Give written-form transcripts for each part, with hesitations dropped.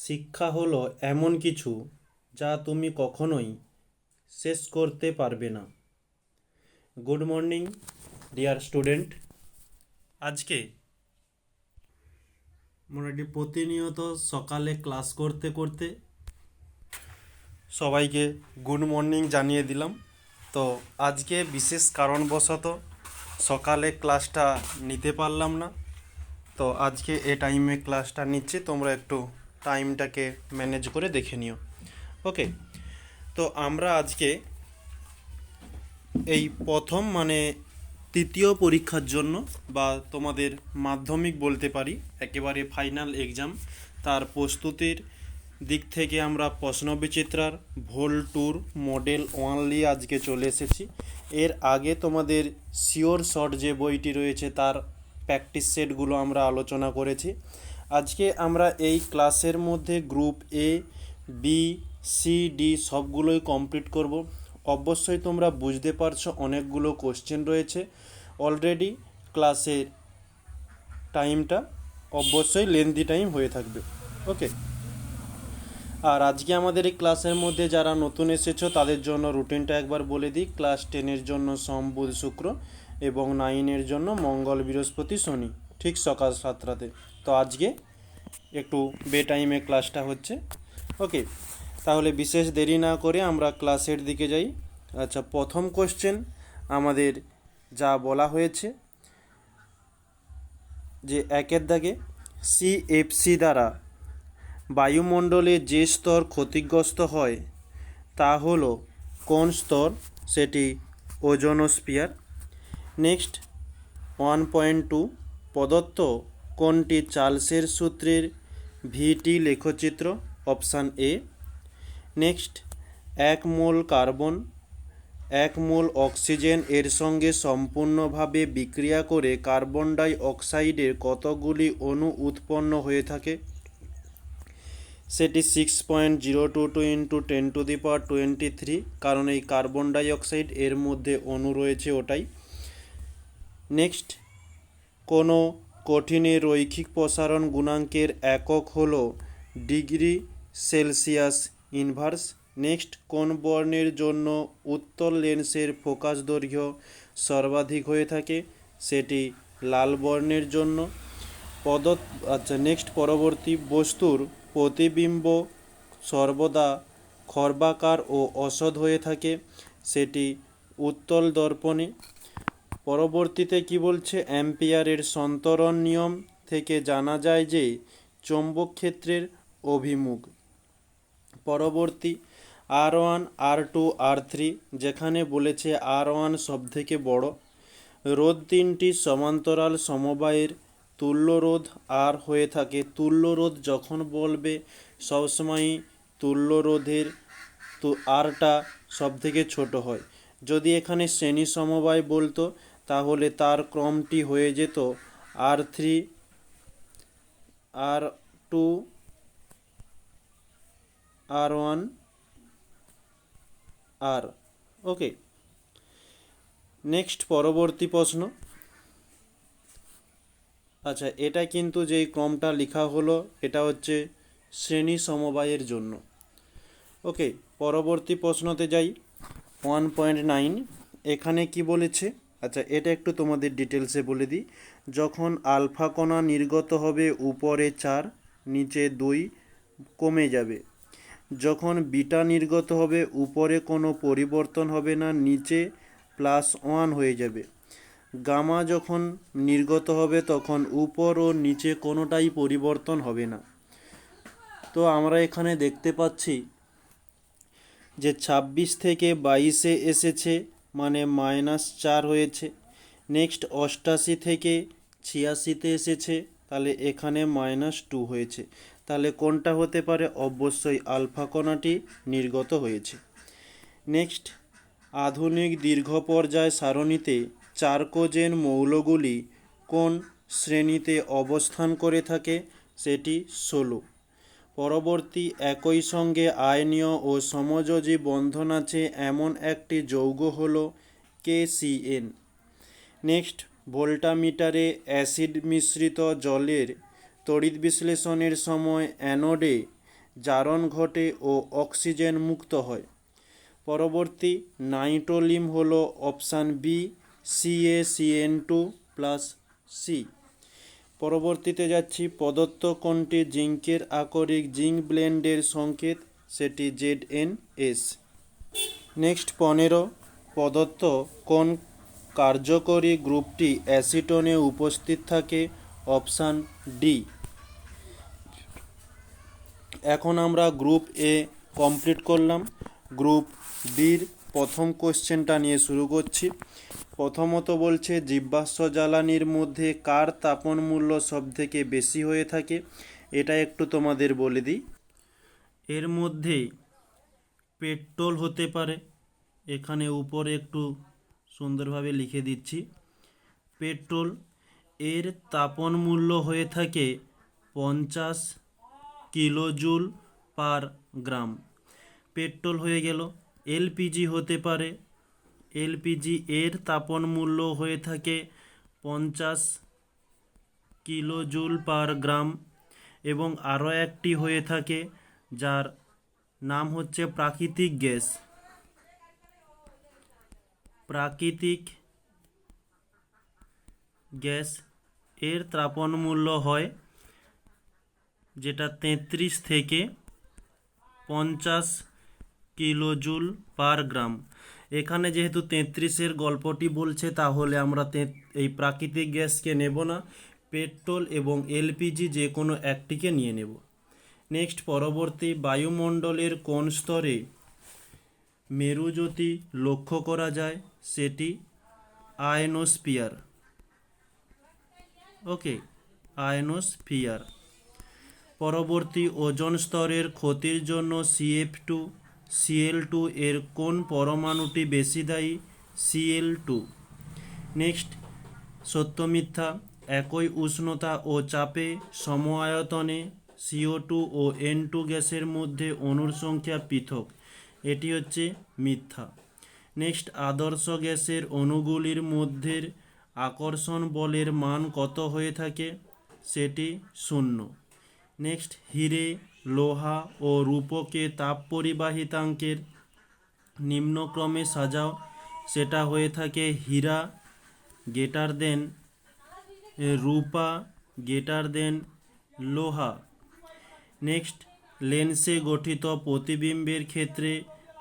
শিক্ষা হলো এমন কিছু যা তুমি কখনোই শেষ করতে পারবে না। Good morning dear student. আজকে মোটামুটি প্রতিনিয়ত সকালে ক্লাস করতে করতে সবাইকে গুড মর্নিং জানিয়ে দিলাম। তো আজকে বিশেষ কারণবশত সকালে ক্লাসটা নিতে পারলাম না। তো আজকে এ টাইমে ক্লাসটা নিচ্ছি, তোমরা একটু টাইমটাকে ম্যানেজ করে দেখে নিও। ওকে, তো আমরা আজকে এই প্রথম তৃতীয় পরীক্ষার জন্য বা তোমাদের মাধ্যমিক বলতে পারি, একেবারে ফাইনাল এক্সাম, তার প্রস্তুতির দিক থেকে আমরা প্রশ্নবিচিত্রার ভোল টুর মডেল 1 নিয়ে আজকে চলে এসেছি। এর আগে তোমাদের শিওর শর্ট যে বইটি রয়েছে তার প্র্যাকটিস সেটগুলো আমরা আলোচনা করেছি। আজকে আমরা এই ক্লাসের মধ্যে group A, B, C, D সবগুলোই কমপ্লিট করব। অবশ্যই তোমরা বুঝতে পারছো অনেকগুলো কোশ্চেন রয়েছে। অলরেডি ক্লাসের টাইমটা অবশ্যই লেন্দি টাইম হয়ে থাকবে। ওকে, আর আজকে আমাদের এই ক্লাসের মধ্যে যারা নতুন এসেছো তাদের জন্য রুটিনটা একবার বলে দিই। ক্লাস 10-এর জন্য সোম, বুধ, শুক্র এবং 9-এর জন্য মঙ্গল, বৃহস্পতি, শনি, ঠিক সকাল 7টাতে। তো আজকে একটু বে টাইমে ক্লাসটা হচ্ছে। ওকে, তাহলে বিশেষ দেরি না করে আমরা ক্লাসের দিকে যাই। আচ্ছা, প্রথম কোশ্চেন আমাদের যা বলা হয়েছে যে একের দাগে সিএফসি দ্বারা বায়ুমণ্ডলে যে স্তর ক্ষতিগ্রস্ত হয় তা হলো কোন স্তর? সেটি ওজোনোস্ফিয়ার। নেক্সট 1.2 প্রদত্ত কোনটি চার্লসের সূত্রের ভিটি লেখচিত্র? Option A. Next, 1 mole carbon 1 mole oxygen এর সঙ্গে সম্পূর্ণভাবে বিক্রিয়া করে কার্বন ডাই অক্সাইডের কতগুলি অণু উৎপন্ন হয়ে থাকে? সেটি 6.022 ইন্টু 10⁻23, কারণ এই কার্বন ডাই অক্সাইড এর মধ্যে অণু রয়েছে ওটাই। নেক্সট, কোনো কঠিনের রৈখিক প্রসারণ গুণাঙ্কের একক হলো ডিগ্রি সেলসিয়াস ইনভার্স। নেক্সট, কোন বর্ণের জন্য উত্তল লেন্সের ফোকাস দৈর্ঘ্য সর্বাধিক হয়ে থাকে? সেটি লাল বর্ণের জন্য। নেক্সট, পরবর্তী বস্তুর প্রতিবিম্ব সর্বদা খর্বাকার ও অসৎ হয়ে থাকে, সেটি উত্তল দর্পণে। পরবর্তীতে কি বলছে? অ্যাম্পিয়ারের সন্তরণ নিয়ম থেকে জানা যায় যে চৌম্বক ক্ষেত্রের অভিমুখ। পরবর্তী R1, R2, R3, যেখানে বলেছে R1 সবথেকে বড়। রোধ তিনটি সমান্তরাল সমবায়ের তুল্য রোধ আর হয়ে থাকে। তুল্য রোধ যখন বলবে সবসময়ই তুল্য রোধের আরটা সবথেকে ছোট হয়। যদি এখানে শ্রেণী সমবায় বলতো তাহলে তার ক্রমটি হয়ে যেত R3, R2, R1, R। ওকে, নেক্সট পরবর্তী প্রশ্ন। আচ্ছা, এটা কিন্তু যেই ক্রমটা লেখা হলো এটা হচ্ছে শ্রেণী সমবায়ের জন্য। ওকে, পরবর্তী প্রশ্নতে যাই। 1.9 এখানে কি বলেছে? আচ্ছা, এটা একটু তোমাদের ডিটেলসে বলে দিই। যখন আলফা কণা নির্গত হবে উপরে 4, নিচে 2 কমে যাবে। যখন বিটা নির্গত হবে উপরে কোনো পরিবর্তন হবে না, নিচে +1 হয়ে যাবে। গামা যখন নির্গত হবে তখন উপর ও নিচে কোনোটাই পরিবর্তন হবে না। তো আমরা এখানে দেখতে পাচ্ছি যে 26 থেকে 22-এ এসেছে, মানে -4 হয়েছে। নেক্সট 88 থেকে 86-তে এসেছে, তাহলে এখানে -2 হয়েছে। তাহলে কোনটা হতে পারে? অবশ্যই আলফা কণাটি নির্গত হয়েছে। নেক্সট, আধুনিক দীর্ঘ পর্যায় সারণীতে চারকোজেন মৌলগুলি কোন শ্রেণীতে অবস্থান করে থাকে? সেটি 16। পরবর্তী, একই সঙ্গে আয়নীয় ও সমযোজী বন্ধন আছে এমন একটি যৌগ হল KCN। নেক্সট, ভোল্টামিটারে অ্যাসিড মিশ্রিত জলের তড়িৎ বিশ্লেষণের সময় অ্যানোডে জারণ ঘটে ও অক্সিজেন মুক্ত হয়। পরবর্তী নাইট্রোলিম হলো অপশান বি, CaCN2+C। পরবর্তীতে যাচ্ছি, প্রদত্ত কোনটি জিঙ্কের আকরিক জিঙ্ক ব্লেন্ডের সংকেত, সেটি ZnS। নেক্সট 15, প্রদত্ত কোন কার্যকরী গ্রুপটি অ্যাসিটোনে উপস্থিত থাকে, অপশান ডি। এখন আমরা গ্রুপ এ কমপ্লিট করলাম। গ্রুপ বির প্রথম কোশ্চেনটা নিয়ে শুরু করছি। প্রথমত বলছে, জীবাশ্ম জ্বালানির মধ্যে কার তাপন মূল্য সবথেকে বেশি হয়ে থাকে, এটা একটু তোমাদের বলে দিই। এর মধ্যে পেট্রোল হতে পারে, এখানে উপরে একটু সুন্দরভাবে লিখে দিচ্ছি। পেট্রোল এর তাপন মূল্য হয়ে থাকে 50 কিলোজুল পার গ্রাম। পেট্রোল হয়ে গেল। এলপিজি হতে পারে, এলপিজি এর তাপন মূল্য হয়ে থাকে 50 কিলোজুল পার গ্রাম। এবং আরও একটি হয়ে থাকে যার নাম হচ্ছে প্রাকৃতিক গ্যাস। প্রাকৃতিক গ্যাস এর তাপন মূল্য হয় যেটা 33 থেকে 50 কিলোজুল পার গ্রাম। এখানে যেহেতু 33-এর গল্পটি বলছে, তাহলে আমরা এই প্রাকৃতিক গ্যাসকে নেব না, পেট্রোল এবং এলপিজি যে কোনো একটিকে নিয়ে নেব। নেক্সট, পরবর্তী, বায়ুমণ্ডলের কোন স্তরে মেরুজ্যোতি লক্ষ্য করা যায়, সেটি আয়নোস্ফিয়ার। ওকে, আয়নোস্ফিয়ার। পরবর্তী, ওজোন স্তরের ক্ষতির জন্য CF2, Cl2 এর কোন পরমাণুটি বেশি দায়ী, Cl2। নেক্সট, সত্য মিথ্যা, একই উষ্ণতা ও চাপে সম আয়তনে CO2 ও N2 গ্যাসের মধ্যে অণুর সংখ্যা পৃথক, এটি হচ্ছে মিথ্যা। নেক্সট, আদর্শ গ্যাসের অণুগুলির মধ্যে আকর্ষণ বলের মান কত হয়ে থাকে, সেটি 0। নেক্সট, হিরে, লোহা ও রূপকে তাপ পরিবাহিতাঙ্কের নিম্নক্রমে সাজাও, সেটা হয়ে থাকে হীরা গ্রেটার দেন রূপা গ্রেটার দেন লোহা। নেক্সট, লেন্সে গঠিত প্রতিবিম্বের ক্ষেত্রে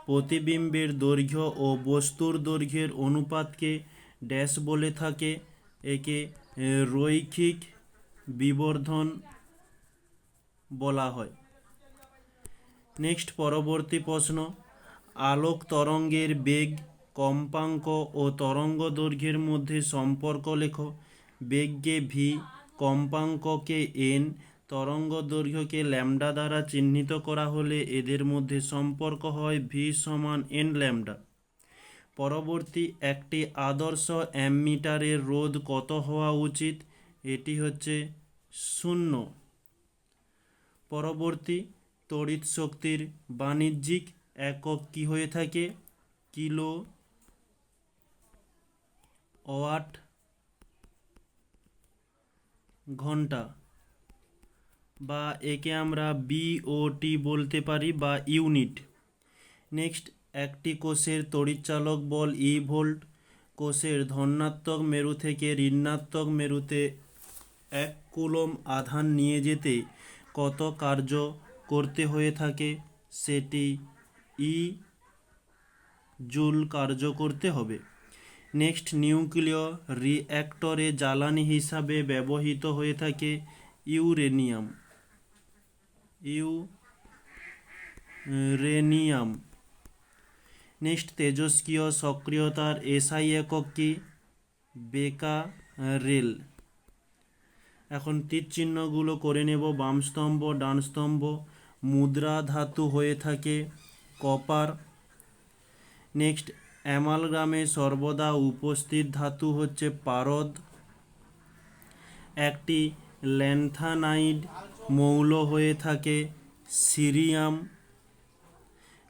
প্রতিবিম্বের দৈর্ঘ্য ও বস্তুর দৈর্ঘ্যের অনুপাতকে ড্যাশ বলে থাকে, একে রৈখিক বিবর্ধন বলা হয়। নেক্সট, পরবর্তী প্রশ্ন, আলোক তরঙ্গের বেগ, কম্পাঙ্ক ও তরঙ্গ দৈর্ঘ্যের মধ্যে সম্পর্ক লেখো। বেগকে ভি, কম্পাঙ্ককে এন, তরঙ্গ দৈর্ঘ্যকে ল্যামডা দ্বারা চিহ্নিত করা হলে এদের মধ্যে সম্পর্ক হয় ভি সমান এন ল্যামডা। পরবর্তী, একটি আদর্শ অ্যামমিটারের রোধ কত হওয়া উচিত, এটি হচ্ছে 0। পরবর্তী, তড়িৎ শক্তির বাণিজ্যিক একক কি হয়ে থাকে, কিলো ওয়াট ঘন্টা, বা একে আমরা বিওটি বলতে পারি, বা ইউনিট। নেক্সট, একটি কোষের তড়িৎচালক বল ই ভোল্ট। কোষের ধনাত্মক মেরু থেকে ঋণাত্মক মেরুতে 1 কুলম আধান নিয়ে যেতে কত কার্য করতে হয়ে থাকে, সেটি ই জুল কার্য করতে হবে। নেক্সট, নিউক্লিয় রিঅ্যাক্টরে জ্বালানি হিসাবে ব্যবহৃত হয়ে থাকে ইউরেনিয়াম। নেক্সট, তেজস্ক্রিয় সক্রিয়তার এসআই একক কি, বেকারেল। এখন তীর চিহ্নগুলো করে নেব, বাম স্তম্ভ ডান স্তম্ভ। মুদ্রা ধাতু হয়ে থাকে কপার। নেক্সট, অ্যামালগামে সর্বদা উপস্থিত ধাতু হচ্ছে পারদ। একটি ল্যান্থানাইড মৌল হয়ে থাকে সিরিয়াম।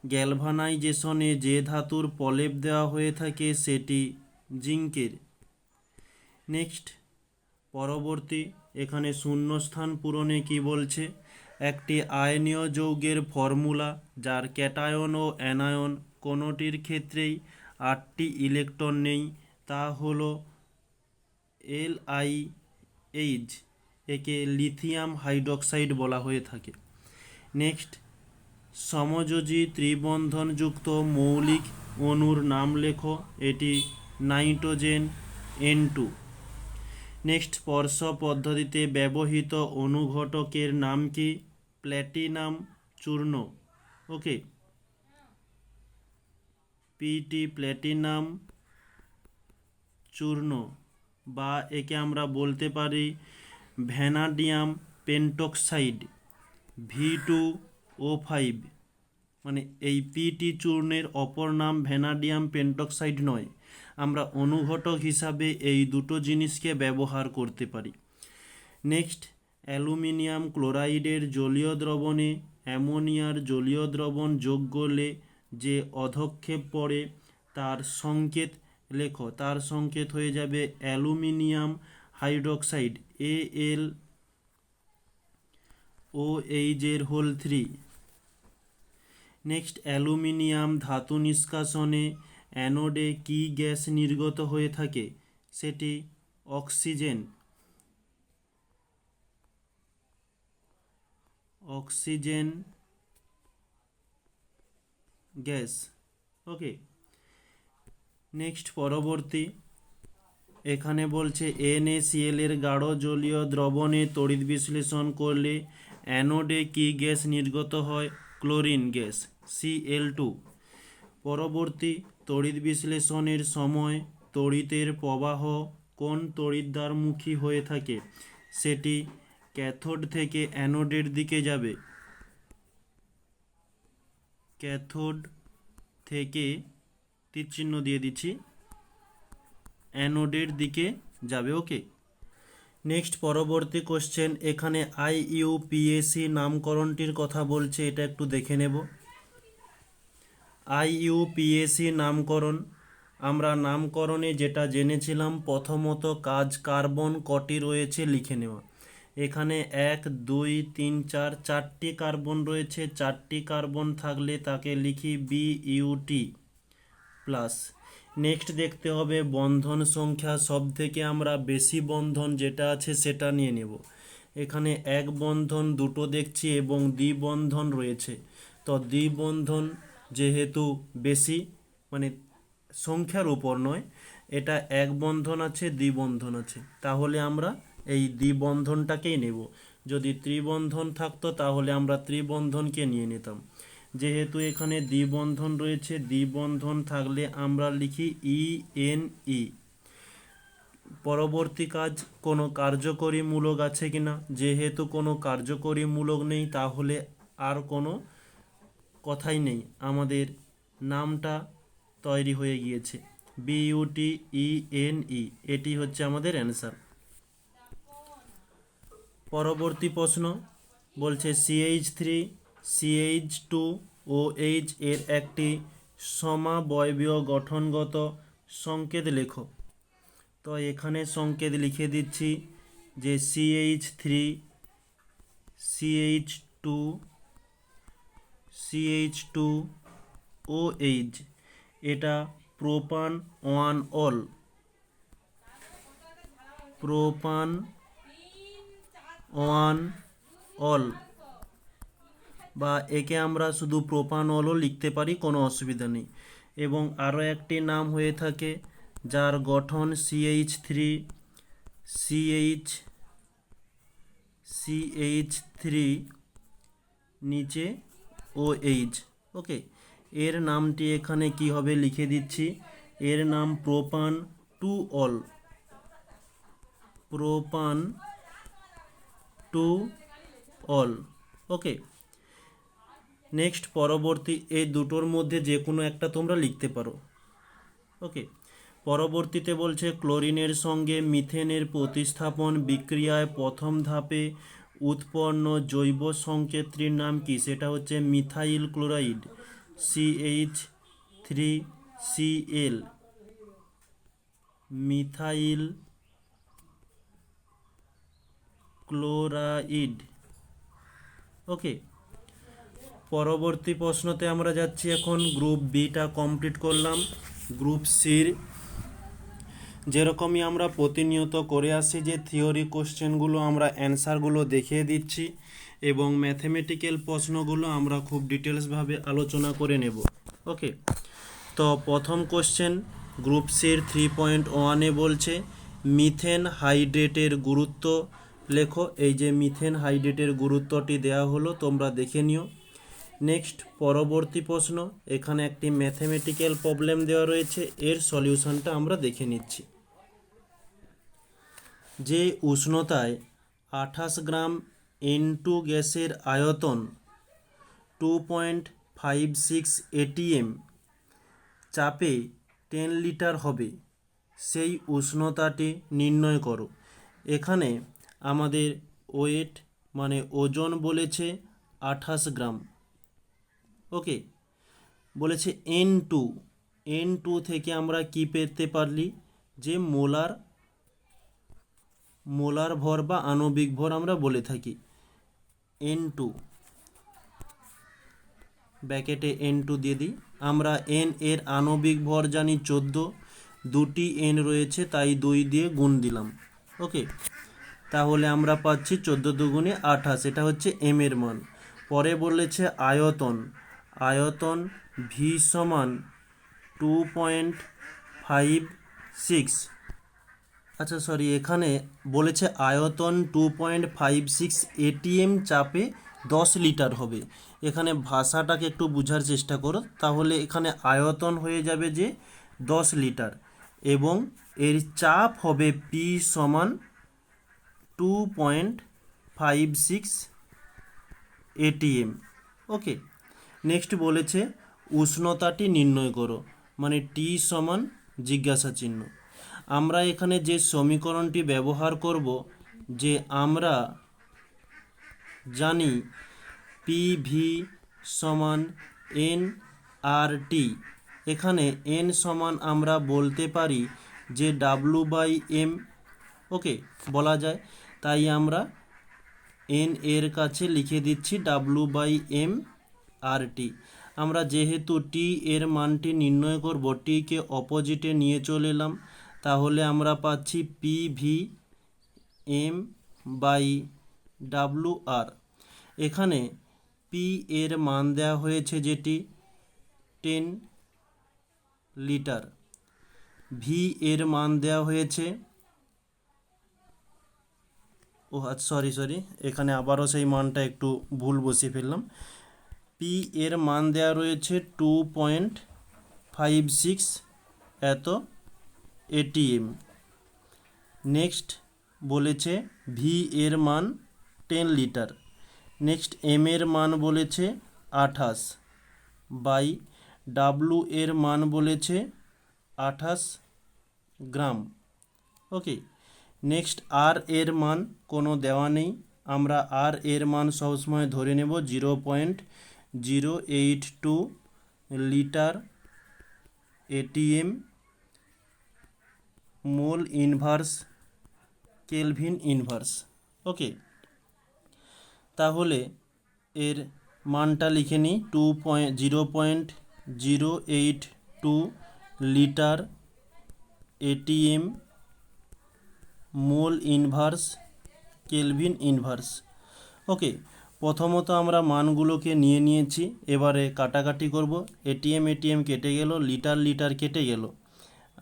গ্যালভানাইজেশনে যে ধাতুর প্রলেপ দেওয়া হয়ে থাকে সেটি জিঙ্কের। নেক্সট, পরবর্তী, এখানে শূন্যস্থান পূরণে কি বলছে, একটি আয়নীয় যৌগের ফর্মুলা যার ক্যাটায়ন ও অ্যানায়ন কোনোটির ক্ষেত্রেই 8টি ইলেকট্রন নেই, তা হলো LiH। একে লিথিয়াম হাইড্রোক্সাইড বলা হয়ে থাকে। নেক্সট, সমযোজী ত্রিবন্ধনযুক্ত মৌলিক অণুর নাম লেখো। এটি নাইট্রোজেন N2। নেক্সট, স্পর্শ পদ্ধতিতে ব্যবহৃত অনুঘটকের নাম কি? প্ল্যাটিনাম চূর্ণ। ওকে, পিটি প্ল্যাটিনাম চূর্ণ, বা একে আমরা বলতে পারি ভ্যানাডিয়াম পেন্টক্সাইড V2O5। মানে এই পিটি চূর্ণের অপর নাম ভ্যানাডিয়াম পেন্টক্সাইড নয়, আমরা অনুঘটক হিসাবে এই দুটো জিনিসকে ব্যবহার করতে পারি। নেক্সট, অ্যালুমিনিয়াম ক্লোরাইডের জলীয় দ্রবণে অ্যামোনিয়ার জলীয় দ্রবণ যোগ করলে যে অধক্ষেপ পড়ে তার সংকেত লেখো। তার সংকেত হয়ে যাবে aluminium hydroxide AlOH3। Next, aluminium ধাতু নিষ্কাশনে অ্যানোডে কি গ্যাস নির্গত হয়ে থাকে? সেটি oxygen. Oxygen gas. Okay, next পরবর্তী, এখানে বলছে NaCl এর গাঢ় জলীয় দ্রবণে তড়িৎ বিশ্লেষণ করলে অ্যানোডে কি গ্যাস নির্গত হয়? Chlorine gas Cl2। পরবর্তী, তড়িৎ বিশ্লেষণের সময় তড়িতের প্রবাহ কোন তড়িৎদ্বারমুখী হয়ে থাকে? সেটি ক্যাথোড থেকে অ্যানোডের দিকে যাবে। ক্যাথোড থেকে তীরচিহ্ন দিয়ে দিচ্ছি, অ্যানোডের দিকে যাবে। ওকে, নেক্সট পরবর্তী কোশ্চেন, এখানে IUPAC নামকরণটির কথা বলছে, এটা একটু দেখে নেব। IUPAC নামকরণ, আমরা নামকরণে যেটা জেনেছিলাম, প্রথমত কাজ কার্বন কটি রয়েছে লিখে নেওয়া। এখানে 1 2 3 4 চারটি কার্বন রয়েছে। চারটি কার্বন থাকলে তাকে লিখি BUT প্লাস। নেক্সট দেখতে হবে বন্ধন সংখ্যা, সব থেকে আমরা বেশি বন্ধন যেটা আছে সেটা নিয়ে নেব। এখানে এক বন্ধন দুটো দেখছি এবং দ্বিবন্ধন রয়েছে, তো দ্বিবন্ধন যেহেতু বেশি, মানে সংখ্যার উপর নয়, এটা এক বন্ধন আছে দ্বিবন্ধন আছে, তাহলে আমরা এই দ্বিবন্ধনটাকেই নেব। যদি ত্রিবন্ধন থাকতো তাহলে আমরা ত্রিবন্ধনকে নিয়ে নিতাম। যেহেতু এখানে দ্বিবন্ধন রয়েছে, দ্বিবন্ধন থাকলে আমরা লিখি ENE। পরবর্তী কাজ, কোনো কার্যকরী মূলক আছে কিনা? যেহেতু কোনো কার্যকরী মূলক নেই তাহলে আর কোনো কথাই নেই, আমাদের নামটা তৈরি হয়ে গিয়েছে BUTENE। এটি হচ্ছে আমাদের অ্যান্সার। পরবর্তী প্রশ্ন বলছে CH3 CH2OH এর একটি সমাবয়বীয় গঠনগত সংকেত লেখো। তো এখানে সংকেত লিখে দিচ্ছি যে CH3 CH2OH, এটা প্রোপান 1 অল। প্রোপান 1 অল, বা একে আমরা শুধু প্রোপানলও লিখতে পারি, কোনো অসুবিধা নেই। এবং আরও একটি নাম হয়ে থাকে যার গঠন CH3 CH3 নিচে OH। ওকে, এর নামটি এখানে কি হবে লিখে দিচ্ছি, এর নাম propan 2 ol. Propan 2 ol. Okay, next পরবর্তী, এই দুটোর মধ্যে যে কোনো একটা তোমরা লিখতে পারো। ওকে, পরবর্তীতে বলছে ক্লোরিনের সঙ্গে মিথেনের প্রতিস্থাপন বিক্রিয়ায় প্রথম ধাপে উৎপন্ন জৈব সংকেতটির নাম কি? সেটা হচ্ছে methyl chloride CH3Cl। Methyl chloride. Okay, পরবর্তী প্রশ্নতে আমরা যাচ্ছি এখন। গ্রুপ বিটা কমপ্লিট করলাম। গ্রুপ সির যেরকমই আমরা প্রতিনিয়ত করে আসি যে থিওরি কোশ্চেনগুলো আমরা অ্যান্সারগুলো দেখিয়ে দিচ্ছি এবং ম্যাথমেটিক্যাল প্রশ্নগুলো আমরা খুব ডিটেলসভাবে আলোচনা করে নেব। ওকে, তো প্রথম কোশ্চেন গ্রুপ সির 3.1-এ বলছে মিথেন হাইড্রেটের গুরুত্ব লেখো। এই যে মিথেন হাইড্রেটের গুরুত্বটি দেওয়া হলো, তোমরা দেখে নিও। নেক্সট পরবর্তী প্রশ্ন, এখানে একটি ম্যাথমেটিক্যাল প্রবলেম দেওয়া রয়েছে, এর সলিউশনটা আমরা দেখে নিচ্ছি। যে উষ্ণতায় 28 গ্রাম N2 গ্যাসের আয়তন 2.56 ATM, চাপে 10 লিটার হবে, সেই উষ্ণতাটি নির্ণয় করো। এখানে আমাদের ওয়েট মানে ওজন বলেছে 28 গ্রাম। ওকে, বলেছে N2 থেকে আমরা কি পেতে পারলি, যে মোলার ভর বা আণবিক ভর আমরা বলে থাকি N2, ব্র্যাকেটে N2 দিয়ে দিই। আমরা N এর আণবিক ভর জানি 14, দুটি N রয়েছে তাই 2 দিয়ে গুণ দিলাম। ওকে, তাহলে আমরা পাচ্ছি 14 দুগুণে 28, এটা হচ্ছে M এর মান। পরে বলেছে আয়তন V সমান 2.56, আচ্ছা সরি, এখানে বলেছে আয়তন 2.56 ATM, চাপে 10 লিটার হবে। এখানে ভাষাটাকে একটু বোঝার চেষ্টা করো, তাহলে এখানে আয়তন হয়ে যাবে যে 10 লিটার এবং এর চাপ হবে P সমান 2.56 ATM। ওকে, নেক্সট বলেছে উষ্ণতাটি নির্ণয় করো, মানে T সমান জিজ্ঞাসা চিহ্ন। আমরা এখানে যে সমীকরণটি ব্যবহার করব, যে আমরা জানি PV সমান nRT, এখানে n সমান আমরা বলতে পারি যে W/m। ওকে, বলা যায়, তাই আমরা n এর কাছে লিখে দিচ্ছি W/m/RT। আমরা যেহেতু T এর মানটি নির্ণয় করব, T কে অপোজিটে নিয়ে চলে এলাম, তাহলে আমরা পাচ্ছি PV/m/WR। এখানে P এর মান দেওয়া হয়েছে যেটি 10 লিটার, V এর মান দেওয়া হয়েছে, সরি, এখানে আবারও সেই মানটা একটু ভুল বসিয়ে ফেললাম। P এর মান দেওয়া রয়েছে 2.56 এত ATM। নেক্সট বলেছে V এর মান 10 লিটার। নেক্সট M এর মান বলেছে 28 বাই W এর মান বলেছে 28 গ্রাম। ওকে, নেক্সট R এর মান কোনো দেওয়া নেই, আমরা R এর মান সবসময় ধরে নেব 0.082 litre ATM mole inverse kelvin inverse. Okay, তাহলে এর মানটা লিখে নিই 0.082 litre ATM mole inverse kelvin inverse. Okay, প্রথমত আমরা মানগুলোকে নিয়ে নিয়েছি, এবারে কাটাকাটি করব। এটিএম কেটে গেল, লিটার কেটে গেল।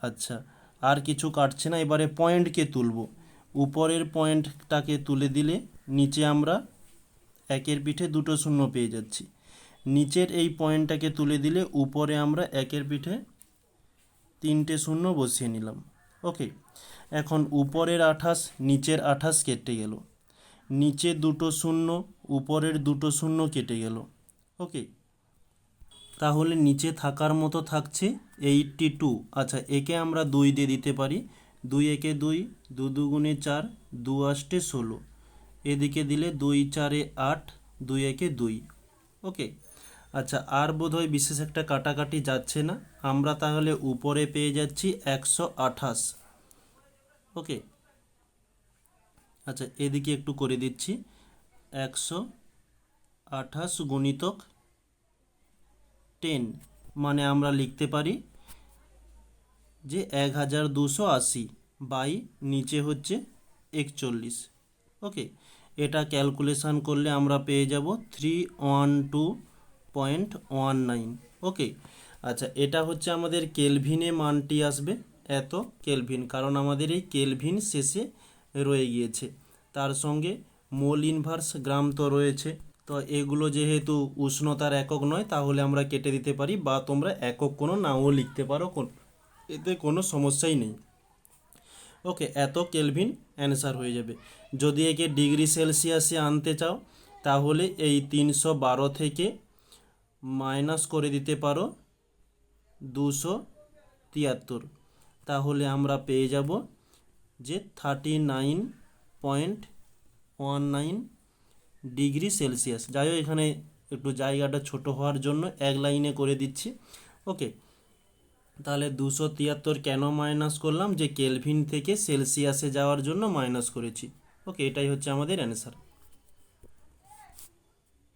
আচ্ছা, আর কিছু কাটছে না। এবারে পয়েন্টকে তুলব, উপরের পয়েন্টটাকে তুলে দিলে নিচে আমরা একের পিঠে দুটো শূন্য পেয়ে যাচ্ছি। নিচের এই পয়েন্টটাকে তুলে দিলে উপরে আমরা একের পিঠে 3টে শূন্য বসিয়ে নিলাম। ওকে, এখন উপরের 28 নিচের 28 কেটে গেল, নিচে দুটো শূন্য উপরের দুটো শূন্য কেটে গেল। ওকে, তাহলে নিচে থাকার মতো থাকছে 82। আচ্ছা, একে আমরা 2 দিয়ে দিতে পারি, 2 একে 2, 2 দুগুণে 4, 2 আষ্টে 16, এদিকে দিলে 2 4 8, 2 একে 2। ওকে, আচ্ছা, আর বোধহয় বিশেষ একটা কাটাকাটি যাচ্ছে না, আমরা তাহলে উপরে পেয়ে যাচ্ছি 128। ওকে, আচ্ছা, এদিকে একটু করে দিচ্ছি 128। 28 গুণিতক 10, মানে আমরা লিখতে পারি যে 1280 বাই নিচে হচ্ছে 41। ওকে, এটা ক্যালকুলেশান করলে আমরা পেয়ে যাব 312.19। ওকে, আচ্ছা, এটা হচ্ছে আমাদের কেলভিনে মানটি আসবে এত কেলভিন, কারণ আমাদের এই কেলভিন শেষে রয়ে গিয়েছে, তার সঙ্গে মোল ইনভার্স গ্রাম তো রয়েছে। তো এগুলো যেহেতু উষ্ণতার একক নয়, তাহলে আমরা কেটে দিতে পারি, বা তোমরা একক কোনো নাও লিখতে পারো, এতে কোনো সমস্যাই নেই। ওকে, এত কেলভিন অ্যান্সার হয়ে যাবে। যদি একে ডিগ্রি সেলসিয়াসে আনতে চাও, তাহলে এই 312 থেকে মাইনাস করে দিতে পারো 273, তাহলে আমরা পেয়ে যাব যে 39.19 ডিগ্রি সেলসিয়াস। যাই হোক, এখানে একটু জায়গাটা ছোট হওয়ার জন্য এক লাইনে করে দিচ্ছি। ওকে, তাহলে 273 কেন মাইনাস করলাম, যে কেলভিন থেকে সেলসিয়াসে যাওয়ার জন্য মাইনাস করেছি। ওকে, এটাই হচ্ছে আমাদের অ্যান্সার।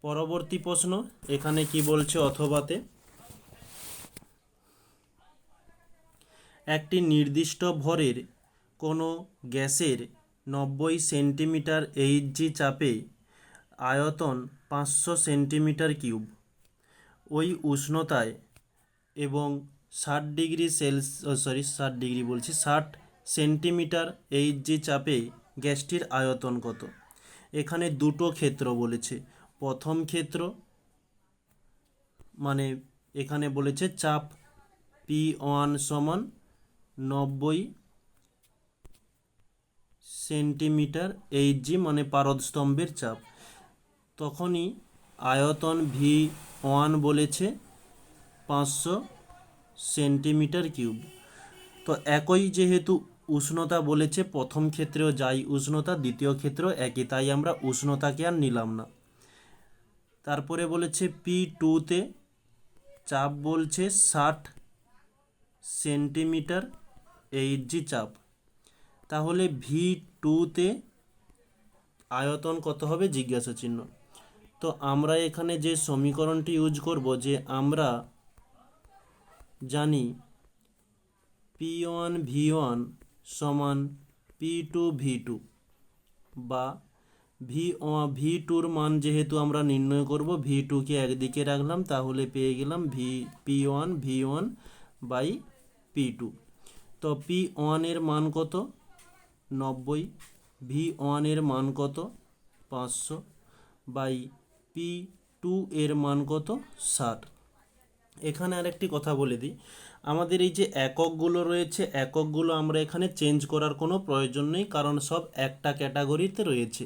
পরবর্তী প্রশ্ন এখানে কি বলছে অথবাতে, একটি নির্দিষ্ট ভরের কোনো গ্যাসের 90 সেন্টিমিটার এইচজি চাপে আয়তন 500 সেন্টিমিটার কিউব, ওই উষ্ণতায় এবং 60 সেন্টিমিটার এইচজি চাপে গ্যাসটির আয়তন কত? এখানে দুটো ক্ষেত্র বলেছে। প্রথম ক্ষেত্র মানে এখানে বলেছে চাপ P1 সমান 90 সেন্টিমিটার এইচজি, মানে পারদস্তম্ভের চাপ। তখনই আয়তন V1 বলেছে 500 সেন্টিমিটার কিউব। তো একই যেহেতু উষ্ণতা বলেছে, প্রথম ক্ষেত্রেও যাই উষ্ণতা, দ্বিতীয় ক্ষেত্রেও একই, তাই আমরা উষ্ণতাকে আর নিলাম না। তারপরে বলেছে P2তে চাপ বলছে 60 সেন্টিমিটার এইচজি চাপ, তাহলে V2তে আয়তন কত হবে জিজ্ঞাসা চিহ্ন। তো আমরা এখানে যে সমীকরণটি ইউজ করব, যে আমরা জানি P1 V1 সমান P2 V2, বা V2র মান যেহেতু আমরা নির্ণয় করব, V2কে একদিকে রাখলাম, তাহলে পেয়ে গেলাম P1 V1 বাই P2। তো P1 এর মান কত? 90, V1 এর মান কত? 500, বাই P2 এর মান কত? 60। এখানে আরেকটি কথা বলে দিই, আমাদের এই যে এককগুলো রয়েছে, এককগুলো আমরা এখানে চেঞ্জ করার কোনো প্রয়োজন নেই, কারণ সব একটা ক্যাটাগরিতে রয়েছে।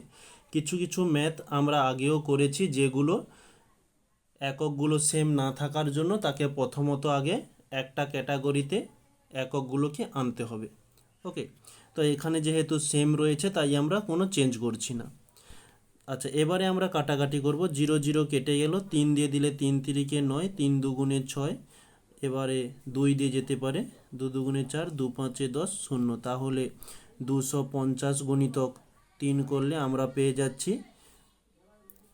কিছু কিছু ম্যাথ আমরা আগেও করেছি, যেগুলো এককগুলো সেম না থাকার জন্য তাকে প্রথমত আগে একটা ক্যাটাগরিতে এককগুলোকে আনতে হবে। ওকে, তো এখানে যেহেতু সেম রয়েছে, তাই আমরা কোনো চেঞ্জ করছি না। আচ্ছা, এবারে আমরা কাটাকাটি করব। 0 0 কেটে গেল, 3 দিয়ে দিলে 3 3 9, 3 2 6, এবারে 2 দিয়ে যেতে পারে, 2 2 4, 2 5 10, 0। তাহলে 250 গুণিতক 3 করলে আমরা পেয়ে যাচ্ছি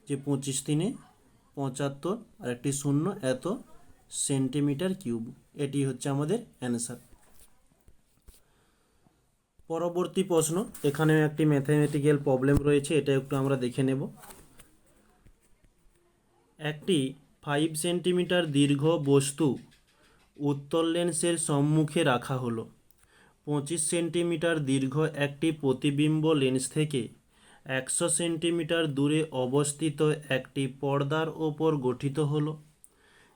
যে 25 3 75 আর একটি 0 এত সেন্টিমিটার কিউব। এটি হচ্ছে আমাদের অ্যান্সার। পরবর্তী প্রশ্ন, এখানে একটি ম্যাথমেটিক্যাল প্রবলেম রয়েছে, এটা একটু আমরা দেখে নেব। একটি 5 সেন্টিমিটার দীর্ঘ বস্তু উত্তল লেন্সের সম্মুখে রাখা হলো। 25 সেন্টিমিটার দীর্ঘ একটি প্রতিবিম্ব লেন্স থেকে 100 সেন্টিমিটার দূরে অবস্থিত একটি পর্দার ওপর গঠিত হলো।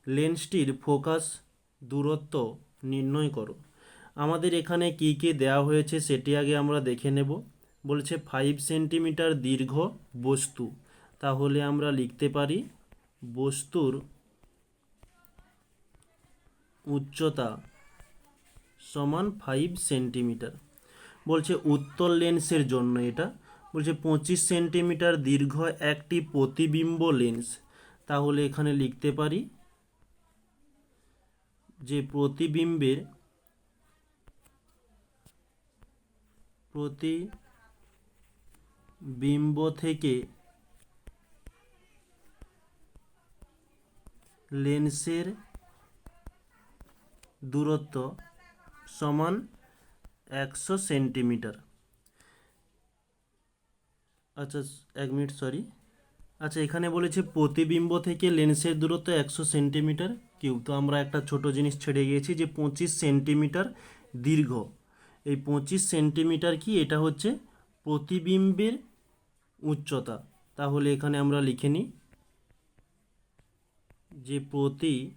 লেন্সটির ফোকাস দূরত্ব নির্ণয় করো। আমাদের এখানে কি কি দেওয়া হয়েছে সেটি আগে আমরা দেখে নেব। বলছে 5 সেন্টিমিটার দীর্ঘ বস্তু, তাহলে আমরা লিখতে পারি বস্তুর উচ্চতা সমান 5 সেন্টিমিটার। বলছে উত্তল লেন্সের জন্য এটা, বলছে 25 সেন্টিমিটার দীর্ঘ একটি প্রতিবিম্ব লেন্স, তাহলে এখানে লিখতে পারি যে প্রতিবিম্ব থেকে লেন্সের দূরত্ব সমান 100 সেন্টিমিটার। আচ্ছা 1 মিনিট, সরি। আচ্ছা এখানে বলেছে প্রতিবিম্ব থেকে লেন্সের দূরত্ব 100 সেন্টিমিটার কিউব। তো আমরা একটা ছোট জিনিস ছেড়ে গিয়েছি যে 25 সেন্টিমিটার দীর্ঘ। এই 25 সেন্টিমিটার কি, এটা হচ্ছে প্রতিবিম্বের উচ্চতা। তাহলে এখানে আমরা লিখে নিই যে প্রতিবিম্বের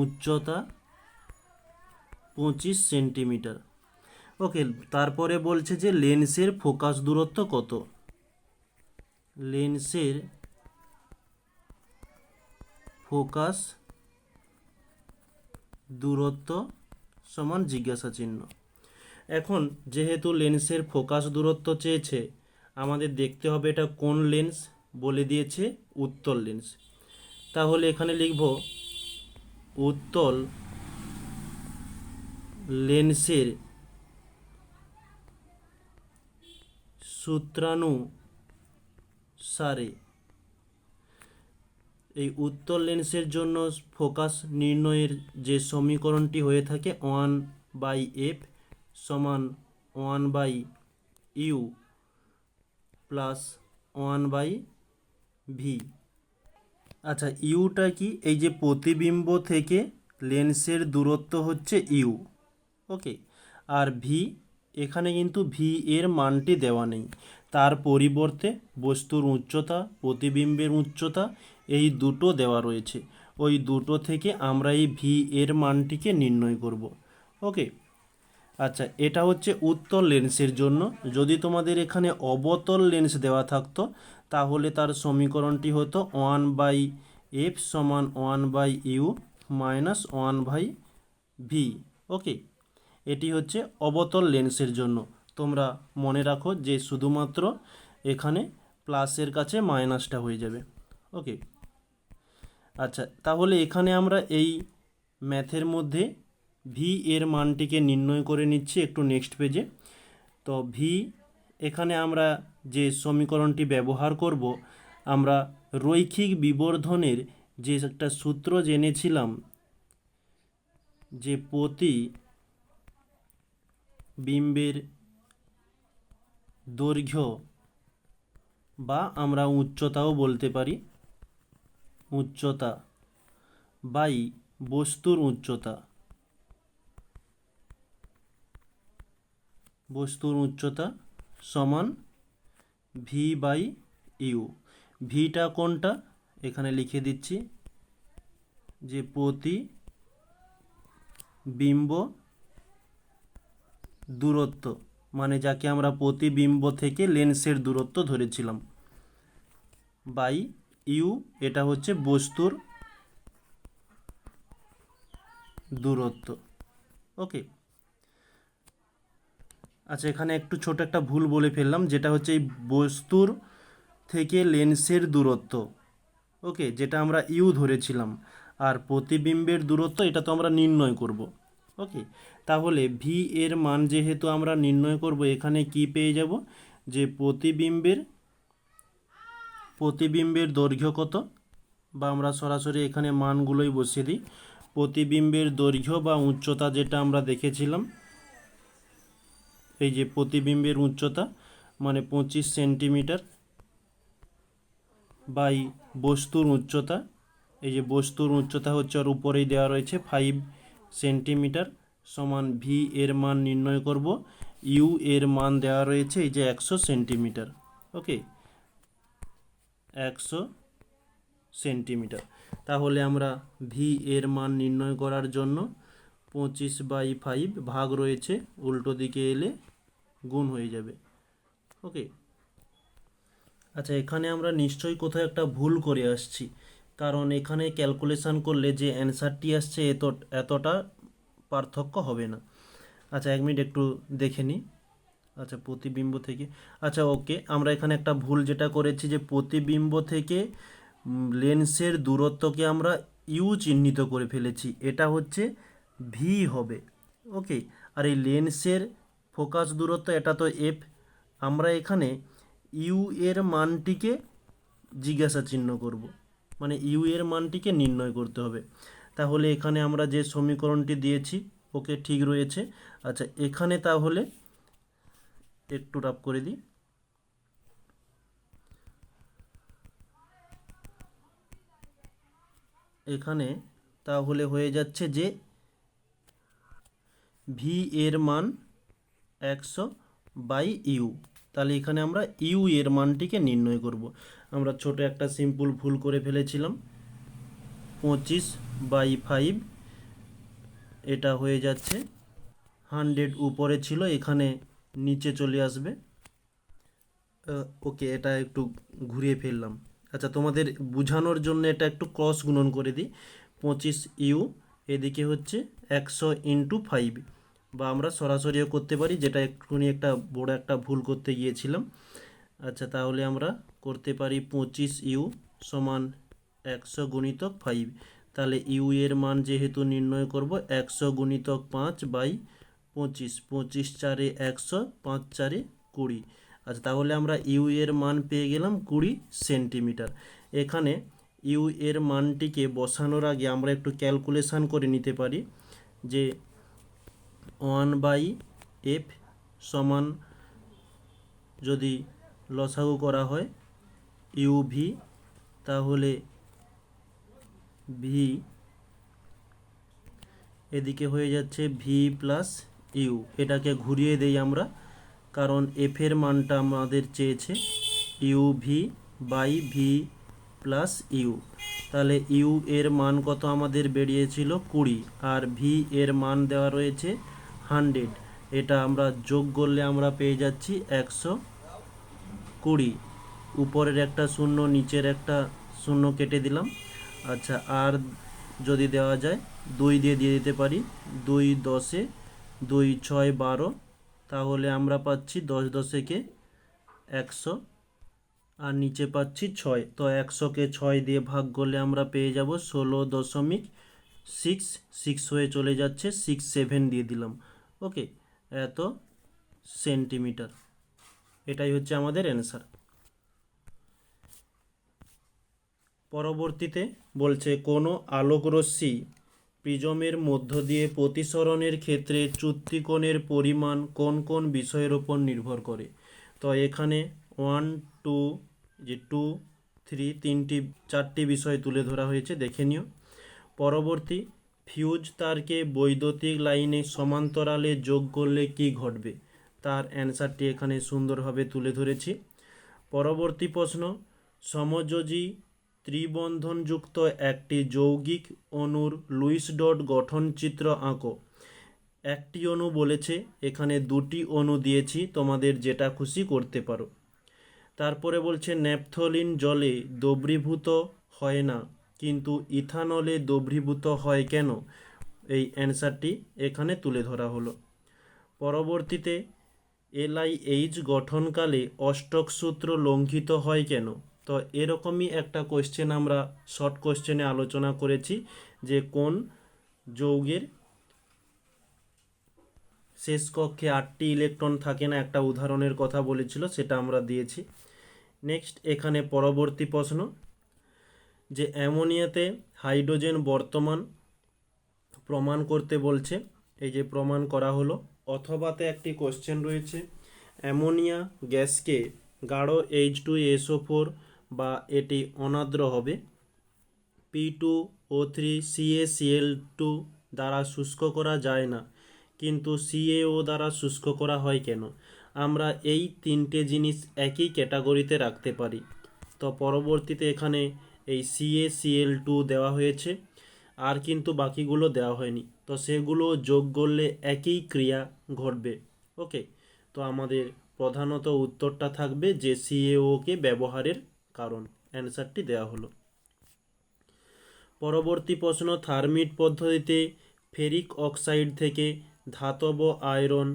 উচ্চতা 25 সেন্টিমিটার। ওকে, তারপরে বলছে যে লেন্সের ফোকাস দূরত্ব কত। লেন্সের ফোকাস দূরত্ব সমান জিজ্ঞাসা চিহ্ন। এখন যেহেতু লেন্সের ফোকাস দূরত্ব চেয়েছে, আমাদের দেখতে হবে এটা কোন লেন্স। বলে দিয়েছে উত্তল লেন্স। তাহলে এখানে লিখব উত্তল লেন্সের সূত্রানুসারে এই উত্তল লেন্সের জন্য ফোকাস নির্ণয়ের যে সমীকরণটি হয়ে থাকে 1/f সমান 1/u প্লাস 1/v। আচ্ছা ইউটা কি, এই যে প্রতিবিম্ব থেকে লেন্সের দূরত্ব হচ্ছে ইউ। ওকে, আর ভি, এখানে কিন্তু ভি এর মানটি দেওয়া নেই, তার পরিবর্তে বস্তুর উচ্চতা, প্রতিবিম্বের উচ্চতা এই দুটো দেওয়া রয়েছে। ওই দুটো থেকে আমরা এই ভি এর মানটিকে নির্ণয় করব। ওকে, আচ্ছা এটা হচ্ছে উত্তল লেন্সের জন্য। যদি তোমাদের এখানে অবতল লেন্স দেওয়া থাকতো তাহলে তার সমীকরণটি হতো 1/f সমান 1/u মাইনাস 1/v। ওকে, এটি হচ্ছে অবতল লেন্সের জন্য। তোমরা মনে রাখো যে শুধুমাত্র এখানে প্লাসের কাছে মাইনাসটা হয়ে যাবে। ওকে, আচ্ছা তাহলে এখানে আমরা এই ম্যাথের মধ্যে ভি এর মানটিকে নির্ণয় করে নিচ্ছি একটু নেক্সট পেজে। তো ভি, এখানে আমরা যে সমীকরণটি ব্যবহার করব, আমরা রৈখিক বিবর্ধনের যে একটা সূত্র জেনেছিলাম, যে প্রতিবিম্বের দৈর্ঘ্য বা আমরা উচ্চতাও বলতে পারি, উচ্চতা বাই বস্তুর উচ্চতা, বস্তুর উচ্চতা সমান ভি বাই ইউ। ভিটা কোনটা এখানে লিখে দিচ্ছি, যে প্রতিবিম্ব দূরত্ব, মানে যাকে আমরা প্রতিবিম্ব থেকে লেন্সের দূরত্ব ধরেছিলাম, বাই ইউ, এটা হচ্ছে বস্তুর দূরত্ব। ওকে, আচ্ছা এখানে একটু ছোট একটা ভুল বলে ফেললাম, যেটা হচ্ছে এই বস্তুর থেকে লেন্সের দূরত্ব। ওকে, যেটা আমরা ইউ ধরেছিলাম, আর প্রতিবিম্বের দূরত্ব এটা তো আমরা নির্ণয় করব। ওকে, তাহলে ভি এর মান যেহেতু আমরা নির্ণয় করব, এখানে কি পেয়ে যাব, যে প্রতিবিম্বের দৈর্ঘ্য কত, বা আমরা সরাসরি এখানে মানগুলোই বসিয়ে দিই। প্রতিবিম্বের দৈর্ঘ্য বা উচ্চতা যেটা আমরা দেখেছিলাম, এই যে প্রতিবিম্বের উচ্চতা মানে 25 সেন্টিমিটার বাই বস্তুর উচ্চতা, এই যে বস্তুর উচ্চতা হচ্ছে আর উপরেই দেওয়া রয়েছে 5 সেন্টিমিটার, সমান ভি এর মান নির্ণয় করব। ইউ এর মান দেওয়া রয়েছে এই যে 100 সেন্টিমিটার। ওকে, 100 সেন্টিমিটার। তাহলে আমরা ভি এর মান নির্ণয় করার জন্য 25/5 ভাগ রয়েছে, উল্টো দিকে এলে গুণ হয়ে যাবে। ওকে, আচ্ছা এখানে আমরা নিশ্চয়ই কোথাও একটা ভুল করে আসছি, কারণ এখানে ক্যালকুলেশন করলে যে অ্যান্সারটি আসছে এতটা পার্থক্য হবে না। আচ্ছা 1 মিনিট একটু দেখে নিই। আচ্ছা প্রতিবিম্ব থেকে, আচ্ছা ওকে, আমরা এখানে একটা ভুল যেটা করেছি, যে প্রতিবিম্ব থেকে লেন্সের দূরত্বকে আমরা ইউ চিহ্নিত করে ফেলেছি, এটা হচ্ছে ভি হবে। ওকে, আর এই লেন্সের ফোকাস দূরত্ব এটা তো এফ, আমরা এখানে ইউ এর মানটিকে জিজ্ঞাসা চিহ্ন করব, মানে ইউ এর মানটিকে নির্ণয় করতে হবে। তাহলে এখানে আমরা যে সমীকরণটি দিয়েছি ওকে ঠিক রয়েছে। আচ্ছা, এখানে তাহলে একটু রাফ করে দিই। এখানে তাহলে হয়ে যাচ্ছে যে ভি এর মান 100/ইউ। তাহলে এখানে আমরা ইউ এর মানটিকে নির্ণয় করব। আমরা ছোট একটা সিম্পল ভুল করে ফেলেছিলাম, 25/5, এটা হয়ে যাচ্ছে 100 উপরে ছিল, এখানে নিচে চলে আসবে। ওকে, এটা একটু ঘুরিয়ে ফেললাম। আচ্ছা, তোমাদের বোঝানোর জন্য এটা একটু ক্রস গুণন করে দিই। 25ইউ এদিকে হচ্ছে 100 × 5, বা আমরা সরাসরিও করতে পারি, যেটা একটুখানি একটা বড় একটা ভুল করতে গিয়েছিলাম। আচ্ছা, তাহলে আমরা করতে পারি 25ইউ সমান 100 × 5। তাহলে ইউ এর মান যেহেতু নির্ণয় করব, 100 × 5/25, 25 4 100, 5 4 20। আচ্ছা, তাহলে আমরা ইউ এর মান পেয়ে গেলাম 20 সেন্টিমিটার। এখানে ইউ এর মানটিকে বসানোর আগে আমরা একটু ক্যালকুলেশান করে নিতে পারি যে 1/f সমান, যদি লসাগু করা হয় ইউভি, তাহলে ভি এদিকে হয়ে যাচ্ছে ভি প্লাস ইউ। এটাকে ঘুরিয়ে দেই আমরা, কারণ এফের মানটা আমাদের চেয়েছে ইউ/ভি প্লাস ইউ। তাহলে ইউ এর মান কত আমাদের বেরিয়েছিল 20, আর ভি এর মান দেওয়া রয়েছে 100। এটা আমরা যোগ করলে আমরা পেয়ে যাচ্ছি 120। উপরের একটা শূন্য, নিচের একটা শূন্য কেটে দিলাম। আচ্ছা, আর যদি দেওয়া যায় 2 দিয়ে দিতে পারি, 2 10, 2 6 12, তাহলে আমরা পাচ্ছি 10 10 100, আর নিচে পাচ্ছি 6। তো 100কে 6 দিয়ে ভাগ করলে আমরা পেয়ে যাব 16.6 হয়ে চলে যাচ্ছে, 67 দিয়ে দিলাম। ওকে, এত সেন্টিমিটার। এটাই হচ্ছে আমাদের অ্যান্সার। পরবর্তীতে বলছে কোনো আলোকরশ্মি প্রিজমের মধ্য দিয়ে প্রতিসরণের ক্ষেত্রে চ্যুতিকোণের পরিমাণ কোন কোন বিষয়ের উপর নির্ভর করে। তো এখানে 1 2 2 3 4টি বিষয় তুলে ধরা হয়েছে, দেখে নিও। পরবর্তী, ফিউজ তারকে বৈদ্যুতিক লাইনে সমান্তরালে যোগ করলে কি ঘটবে, তার অ্যান্সারটি এখানে সুন্দরভাবে তুলে ধরেছি। পরবর্তী প্রশ্ন, সমযোজী ত্রিবন্ধনযুক্ত একটি যৌগিক অণুর লুইস ডট গঠন চিত্র আঁকো। একটি অণু বলেছে, এখানে দুটি অণু দিয়েছি, তোমাদের যেটা খুশি করতে পারো। তারপরে বলছে ন্যাপথলিন জলে দ্রবীভূত হয় না, কিন্তু ইথানলে দ্রবীভূত হয় কেন, এই অ্যান্সারটি এখানে তুলে ধরা হলো। পরবর্তীতে LiH গঠনকালে অষ্টক সূত্র লঙ্ঘিত হয় কেন। তো এরকমই একটা কোশ্চেন আমরা শর্ট কোশ্চেনে আলোচনা করেছি, যে কোন যৌগের শেষ কক্ষে 8টি ইলেকট্রন থাকে না, একটা উদাহরণের কথা বলেছিল, সেটা আমরা দিয়েছি। নেক্সট, এখানে পরবর্তী প্রশ্ন, যে অ্যামোনিয়াতে হাইড্রোজেন বর্তমান প্রমাণ করতে বলছে। এই যে প্রমাণ করা হলো। অথবাতে একটি কোশ্চেন রয়েছে, অ্যামোনিয়া গ্যাসকে গাঢ় H2SO4 বা এটি অনার্দ্র হবে P2O3CaCl2 দ্বারা শুষ্ক করা যায় না, কিন্তু CaO দ্বারা শুষ্ক করা হয় কেন। আমরা এই তিনটে জিনিস একই ক্যাটাগরিতে রাখতে পারি। তো পরবর্তীতে এখানে এই CaCl2 দেওয়া হয়েছে, আর কিন্তু বাকিগুলো দেওয়া হয়নি, তো সেগুলো যোগ করলে একই ক্রিয়া ঘটবে। ওকে, তো আমাদের প্রধানত উত্তরটা থাকবে যে CaOকে ব্যবহারের কারণ। অ্যান্সারটি দেওয়া হলো। পরবর্তী প্রশ্ন, থার্মিট পদ্ধতিতে ফেরিক অক্সাইড থেকে ধাতব আয়রন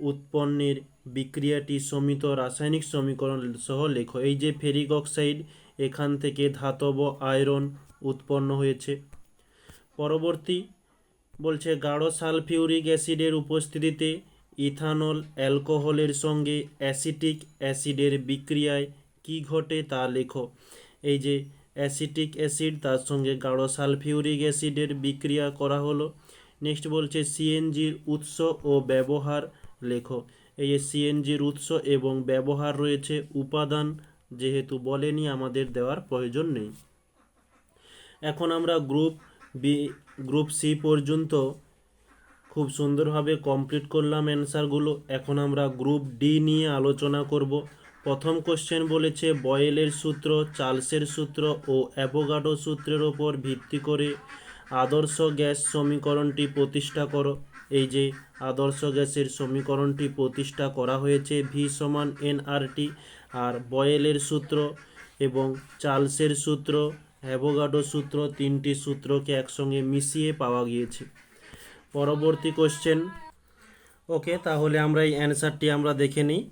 উৎপন্নের বিক্রিয়াটি সমিত রাসায়নিক সমীকরণ সহ লেখো। এই যে ফেরিক অক্সাইড, এখান থেকে ধাতব আয়রন উৎপন্ন হয়েছে। পরবর্তী বলছে গাঢ় সালফিউরিক অ্যাসিডের উপস্থিতিতে ইথানল অ্যালকোহলের সঙ্গে অ্যাসিটিক অ্যাসিডের বিক্রিয়ায় কি ঘটে তা লেখো। এই যে অ্যাসিটিক অ্যাসিড তার সঙ্গে গাঢ় সালফিউরিক অ্যাসিডের বিক্রিয়া করা হলো। নেক্সট বলছে সিএনজির উৎস ও ব্যবহার লেখো। এই যে সিএনজির উৎস এবং ব্যবহার রয়েছে, উপাদান যেহেতু বলেনি আমাদের দেওয়ার প্রয়োজন নেই। এখন আমরা গ্রুপ সি পর্যন্ত খুব সুন্দরভাবে কমপ্লিট করলাম অ্যান্সারগুলো। এখন আমরা গ্রুপ ডি নিয়ে আলোচনা করব। প্রথম কোশ্চেন বলেছে বয়েলের সূত্র, চার্লসের সূত্র ও অ্যাভোগাড্রো সূত্রের ওপর ভিত্তি করে আদর্শ গ্যাস সমীকরণটি প্রতিষ্ঠা করো। এই যে আদর্শ গ্যাসের সমীকরণটি প্রতিষ্ঠা করা হয়েছে ভি সমান এনআরটি। আর বয়েলের সূত্র এবং চার্লসের সূত্র, অ্যাভোগাড্রো সূত্র, তিনটি সূত্রকে একসঙ্গে মিশিয়ে পাওয়া গিয়েছে। পরবর্তী কোশ্চেন। ওকে, তাহলে আমরা এই অ্যান্সারটি আমরা দেখে নিই।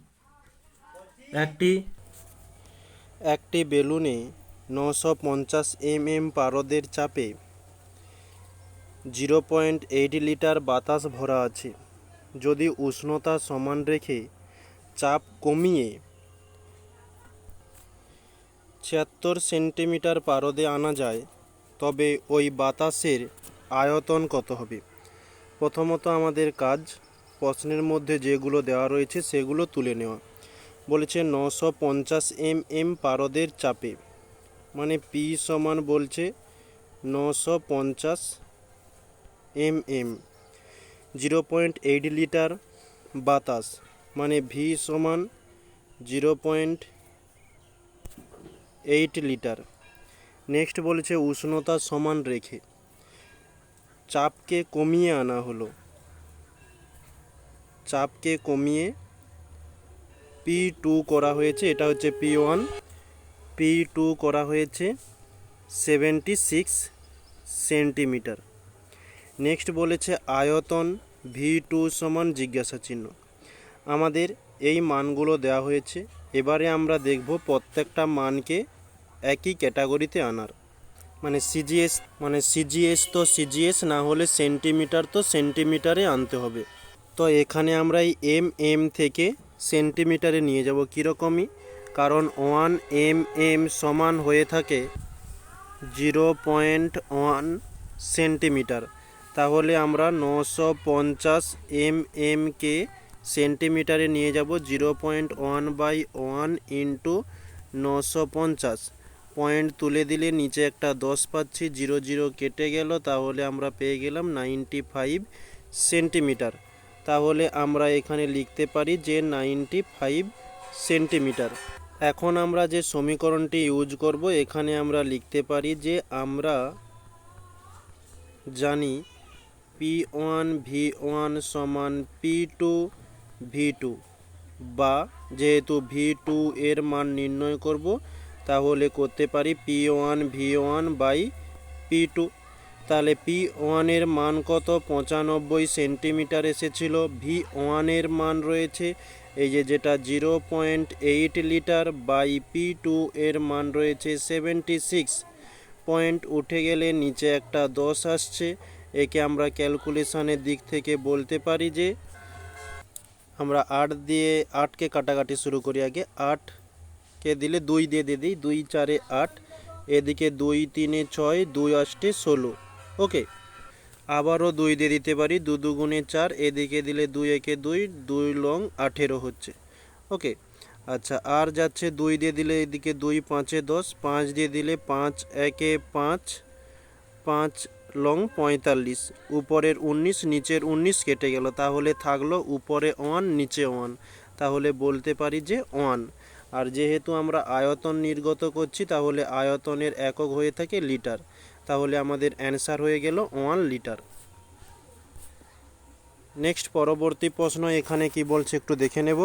একটি বেলুনে 950 mm পারদের চাপে 0.8 লিটার বাতাস ভরা আছে। যদি উষ্ণতা সমান রেখে চাপ কমিয়ে 76 সেন্টিমিটার পারদে আনা যায়, তবে ওই বাতাসের আয়তন কত হবে? প্রথমত আমাদের কাজ প্রশ্নের মধ্যে যেগুলো দেওয়া রয়েছে সেগুলো তুলে নেওয়া। বলেছে 950 mm পারদের চাপে, মানে পি সমান বলছে 950 mm, 0.8 লিটার বাতাস মানে ভি সমান 0.8 লিটার। নেক্সট বলেছে উষ্ণতা সমান রেখে চাপকে কমিয়ে আনা হলো। চাপকে কমিয়ে P2 করা হয়েছে, এটা হচ্ছে P1, P2 করা হয়েছে 76 সেন্টিমিটার। নেক্সট বলেছে আয়তন V2 সমান জিজ্ঞাসা চিহ্ন। আমাদের এই মানগুলো দেওয়া হয়েছে। এবারে আমরা দেখব প্রত্যেকটা মানকে একই ক্যাটাগরিতে আনার, মানে সিজিএস তো সিজিএস, না হলে সেন্টিমিটার তো সেন্টিমিটারে আনতে হবে। তো এখানে আমরা এই এম থেকে সেন্টিমিটারে নিয়ে যাব কীরকমই, কারণ 1 mm সমান হয়ে থাকে 0.1 সেন্টিমিটার। তাহলে আমরা 950 mm কে সেন্টিমিটারে নিয়ে যাব 0.1/1 ইন্টু 950। পয়েন্ট তুলে দিলে নিচে একটা 10 পাচ্ছি, 0 কেটে গেল, তাহলে আমরা পেয়ে গেলাম 95 সেন্টিমিটার। তাহলে আমরা এখানে লিখতে পারি যে 95 সেন্টিমিটার। এখন আমরা যে সমীকরণটি ইউজ করব, এখানে আমরা লিখতে পারি যে আমরা জানি P1 V1 সমান P2 V2, বা যেহেতু V2 এর মান নির্ণয় করব তাহলে করতে পারি P1 V1 বাই P2। তাহলে P1 এর মান কত? 95 সেন্টিমিটার এসেছিল। V1 এর মান রয়েছে এই যেটা 0.8 লিটার বাই P2 এর মান রয়েছে 76। পয়েন্ট উঠে গেলে নিচে একটা 10 আসছে। একে আমরা ক্যালকুলেশনের দিক থেকে বলতে পারি যে আমরা 8কে কাটাকাটি শুরু করি। আগে 8কে দিলে 2 দিয়ে দিই, 2 4 8, এদিকে 2 3 6, 2 8 16। ওকে, আবারও 2 দিয়ে দিতে পারি, 2 2 গুণে 4, এদিকে দিলে 2 একে 2, 2 লং 18 হচ্ছে। ওকে, আচ্ছা, আর যাচ্ছে 2 দিয়ে দিলে এদিকে 2 5 10, 5 দিয়ে দিলে 5 একে 5, 5 লং 45, উপরের 19 নিচের 19 কেটে গেল, তাহলে থাকলো উপরে 1 নিচে 1, তাহলে বলতে পারি যে 1। আর যেহেতু আমরা আয়তন নির্গত করছি তাহলে আয়তনের একক হয়ে থাকে লিটার, তাহলে আমাদের অ্যান্সার হয়ে গেল 1 লিটার। নেক্সট পরবর্তী প্রশ্ন এখানে কি বলছে একটু দেখে নেব।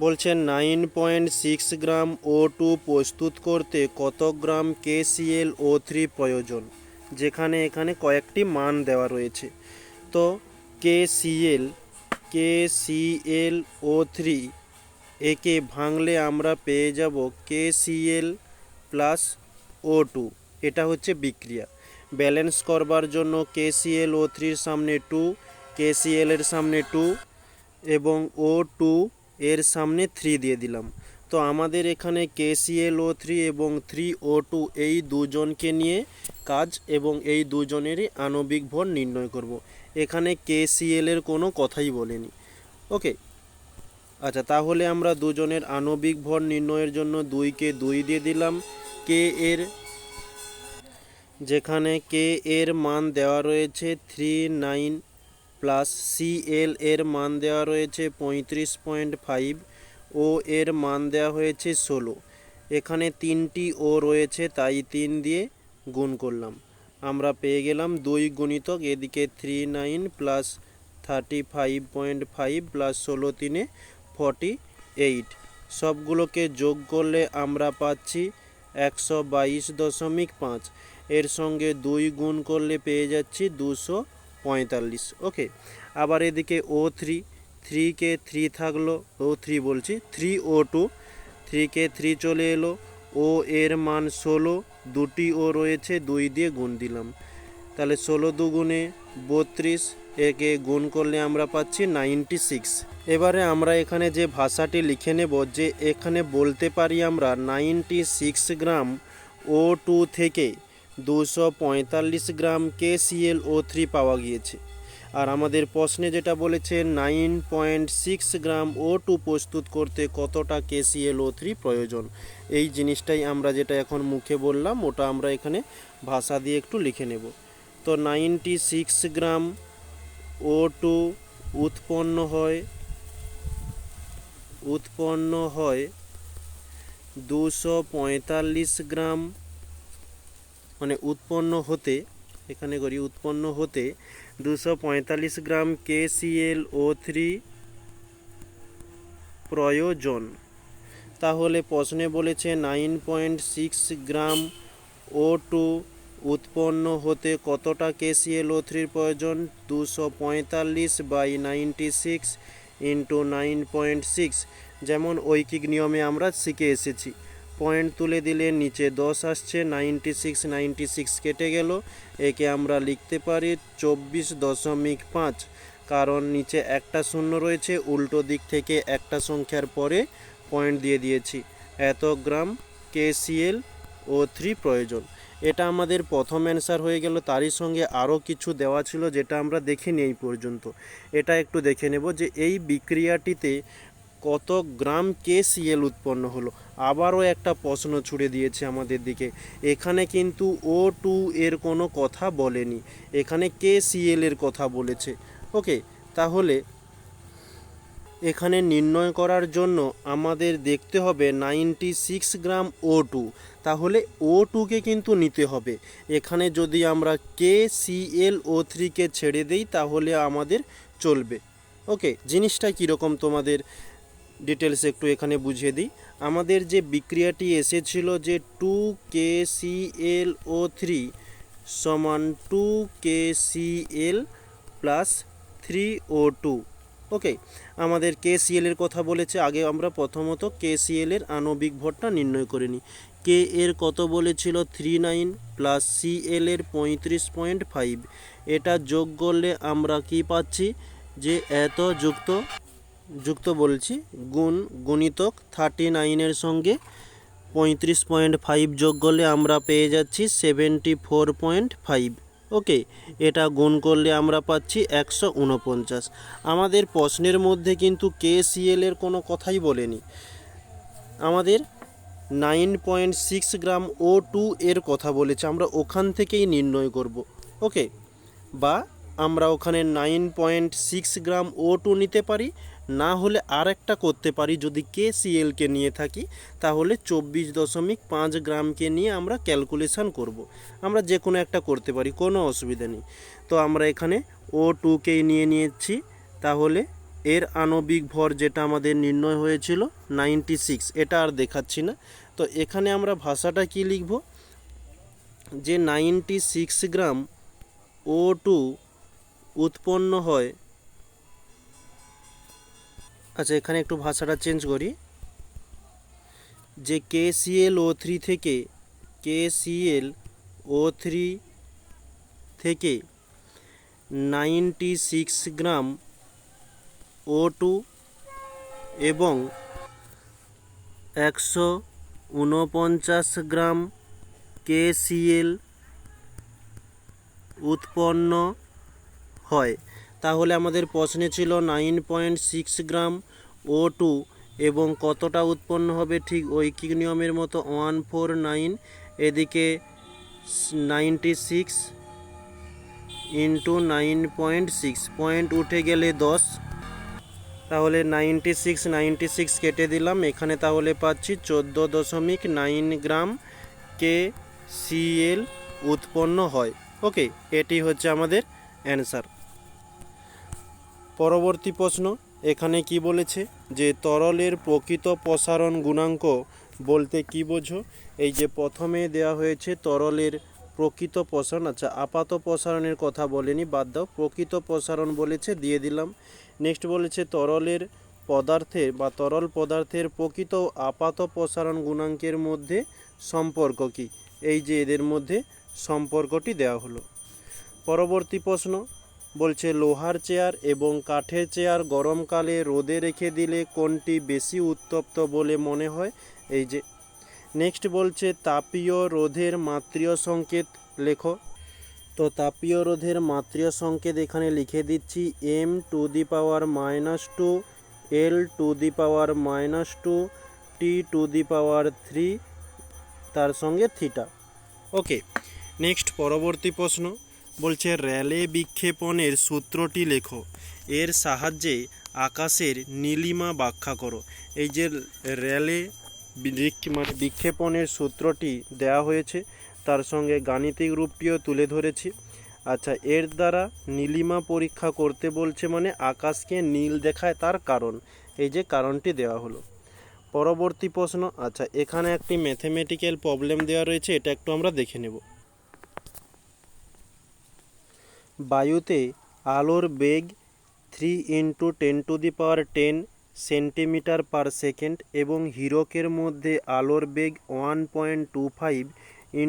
বলছে 9.6 গ্রাম O2 প্রস্তুত করতে কত গ্রাম KClO3 প্রয়োজন, যেখানে এখানে কয়েকটি মান দেওয়া রয়েছে। তো KClO3 একে ভাঙলে আমরা পেয়ে যাব KCl প্লাস O2, এটা হচ্ছে বিক্রিয়া। ব্যালেন্স করবার জন্য KClO3 সামনে 2, KCl এর সামনে 2 এবং O2 এর সামনে 3 দিয়ে দিলাম। তো আমাদের এখানে KClO3 এবং 3O2 এই দুজনকে নিয়ে কাজ এবং এই দুজনেরই আণবিক ভর নির্ণয় করব। এখানে KCl এর কোনো কথাই বলেনি। ওকে, আচ্ছা, তাহলে আমরা দুজনের আণবিক ভর নির্ণয়ের জন্য 2কে 2 দিয়ে দিলাম। যেখানে K এর মান দেওয়া রয়েছে 39 প্লাস Cl এর মান দেওয়া রয়েছে 35.5, ও এর মান দেওয়া হয়েছে 16। এখানে 3টি ও রয়েছে, তাই 3 দিয়ে গুণ করলাম। আমরা পেয়ে গেলাম 2 গুণিতক এদিকে 39 প্লাস 35.5 প্লাস 16 3 48। সবগুলোকে যোগ করলে আমরা পাচ্ছি 122.5। এর সঙ্গে 2 গুণ করলে পেয়ে যাচ্ছি 245। ওকে, আবার এদিকে O3, 3কে 3 থাকলো, O3 বলছি 3O2, 3কে 3 চলে এলো, ও এর মান 16, দুটি ও রয়েছে, 2 দিয়ে গুণ দিলাম, তাহলে 16 দুগুণে 32, একে গুণ করলে আমরা পাচ্ছি 96। এবারে আমরা এখানে যে ভাষাটি লিখে নেব, যে এখানে বলতে পারি আমরা 96 গ্রাম O2 থেকে 245 গ্রাম KClO3 পাওয়া গিয়েছে। আর আমাদের প্রশ্নে যেটা বলেছে 9.6 গ্রাম O2 প্রস্তুত করতে কতটা KClO3 প্রয়োজন, এই জিনিসটাই আমরা যেটা এখন মুখে বললাম ওটা আমরা এখানে ভাষা দিয়ে একটু লিখে নেব। তো 96 গ্রাম O2 উৎপন্ন হয় 245 গ্রাম, মানে উৎপন্ন হতে 245 গ্রাম KClO3 প্রয়োজন। তাহলে প্রশ্নে বলেছে 9.6 গ্রাম O2 উৎপন্ন হতে কতটা KClO3 প্রয়োজন, 245/96 ইন্টু 9.6। যেমন ঐকিক নিয়মে আমরা শিখে এসেছি, পয়েন্ট তুলে দিলে নিচে 10 আসছে, 96 কেটে গেল, একে আমরা লিখতে পারি 24.5, কারণ নিচে একটা শূন্য রয়েছে, উল্টো দিক থেকে একটা সংখ্যার পরে পয়েন্ট দিয়ে দিয়েছি। এত গ্রাম KClO3 প্রয়োজন। এটা আমাদের প্রথম অ্যান্সার হয়ে গেল। তারই সঙ্গে আরও কিছু দেওয়া ছিল যেটা আমরা দেখিনি এই পর্যন্ত, এটা একটু দেখে নেব যে এই বিক্রিয়াটিতে কত গ্রাম KCl উৎপন্ন হলো। আবারও একটা প্রশ্ন ছুড়ে দিয়েছে আমাদের দিকে, এখানে কিন্তু O2 এর কোনো কথা বলেনি, এখানে KCl এর কথা বলেছে। ওকে, তাহলে এখানে নির্ণয় করার জন্য আমাদের দেখতে হবে 96 গ্রাম O2, তাহলে O2কে কিন্তু নিতে হবে। এখানে যদি আমরা KClO3কে ছেড়ে দেই তাহলে আমাদের চলবে। ওকে, জিনিসটা কীরকম তোমাদের ডিটেলস একটু এখানে বুঝিয়ে দিই। আমাদের যে বিক্রিয়াটি এসেছিল যে 2KClO3 সমান 2KCl প্লাস 3O2। ওকে, আমাদের KCl এর কথা বলেছে, আগে আমরা প্রথমত KCl এর আণবিক ভরটা নির্ণয় করে নিই। K এর কত বলেছিল 39 প্লাস Cl এর 35.5, এটা যোগ করলে আমরা কি পাচ্ছি যে এত যুক্ত বলছি গুণিতক 39 এর সঙ্গে 35.5 যোগ করলে আমরা পেয়ে যাচ্ছি 74.5। ওকে, এটা গুণ করলে আমরা পাচ্ছি 149। আমাদের প্রশ্নের মধ্যে কিন্তু KCl এর কোনো কথাই বলেনি, আমাদের 9.6 গ্রাম O2 এর কথা বলেছে, আমরা ওখান থেকেই নির্ণয় করব। ওকে, বা আমরা ওখানে 9.6 গ্রাম O2 নিতে পারি, না হলে আর একটা করতে পারি, যদি KClকে নিয়ে থাকি তাহলে 24.5 গ্রামকে নিয়ে আমরা ক্যালকুলেশন করব। আমরা যে কোনো একটা করতে পারি, কোনো অসুবিধা নেই। তো আমরা এখানে O2কেই নিয়ে নিয়েছি, তাহলে এর আণবিক ভর যেটা আমাদের নির্ণয় হয়েছিল 96, এটা আর দেখাচ্ছি না। তো এখানে আমরা ভাষাটা কি লিখব, যে 96 গ্রাম O2 উৎপন্ন হয়, আচ্ছা এখানে একটু ভাষাটা চেঞ্জ করি, যে KClO3 থেকে KClO3 থেকে 96 গ্রাম O2 এবং 149 গ্রাম KCl উৎপন্ন হয়। তাহলে আমাদের প্রশ্নে ছিল 9.6 গ্রাম O2 এবং কতটা উৎপন্ন হবে, ঠিক ঐকিক নিয়মের মতো 149, এদিকে 96 ইন্টু 9.6, পয়েন্ট উঠে গেলে 10, তাহলে 96 কেটে দিলাম, এখানে তাহলে পাচ্ছি 14.9 গ্রাম KCl উৎপন্ন হয়। ওকে, এটি হচ্ছে আমাদের অ্যান্সার। পরবর্তী প্রশ্ন, এখানে কি বলেছে যে তরলের প্রকৃত প্রসারণ গুণাঙ্ক বলতে কি বোঝো। এই যে প্রথমে দেওয়া হয়েছে তরলের প্রকৃত প্রসারণ, আচ্ছা আপাত প্রসারণের কথা বলেনি, বাদ দাও, প্রকৃত প্রসারণ বলেছে, দিয়ে দিলাম। নেক্সট বলেছে তরলের পদার্থের বা তরল পদার্থের প্রকৃত আপাত প্রসারণ গুণাঙ্কের মধ্যে সম্পর্ক কি, এই যে এদের মধ্যে সম্পর্কটি দেওয়া হলো। পরবর্তী প্রশ্ন বলছে লোহার চেয়ার এবং কাঠের চেয়ার গরমকালে রোদে রেখে দিলে কোনটি বেশি উত্তপ্ত বলে মনে হয়, এই যে। নেক্সট বলছে তাপীয় রোধের মাত্রীয় সংকেত লেখো। তো তাপীয় রোধের মাত্রীয় সংকেত এখানে লিখে দিচ্ছি m⁻², L⁻², T⁻3, তার সঙ্গে থিটা। ওকে, নেক্সট পরবর্তী প্রশ্ন বলছে র্যালে বিক্ষেপণের সূত্রটি লেখো, এর সাহায্যে আকাশের নীলিমা ব্যাখ্যা করো। এই যে র্যালে বিক্ষেপণের সূত্রটি দেওয়া হয়েছে, তার সঙ্গে গাণিতিক রূপটিও তুলে ধরেছি। আচ্ছা, এর দ্বারা নীলিমা পরীক্ষা করতে বলছে, মানে আকাশকে নীল দেখায় তার কারণ, এই যে কারণটি দেওয়া হলো। পরবর্তী প্রশ্ন, আচ্ছা এখানে একটি ম্যাথমেটিক্যাল প্রবলেম দেওয়া রয়েছে, এটা একটু আমরা দেখে নেব। বায়ুতে আলোর বেগ 3 × 10⁻10 সেন্টিমিটার পার সেকেন্ড এবং হীরকের মধ্যে আলোর বেগ 1.25 ×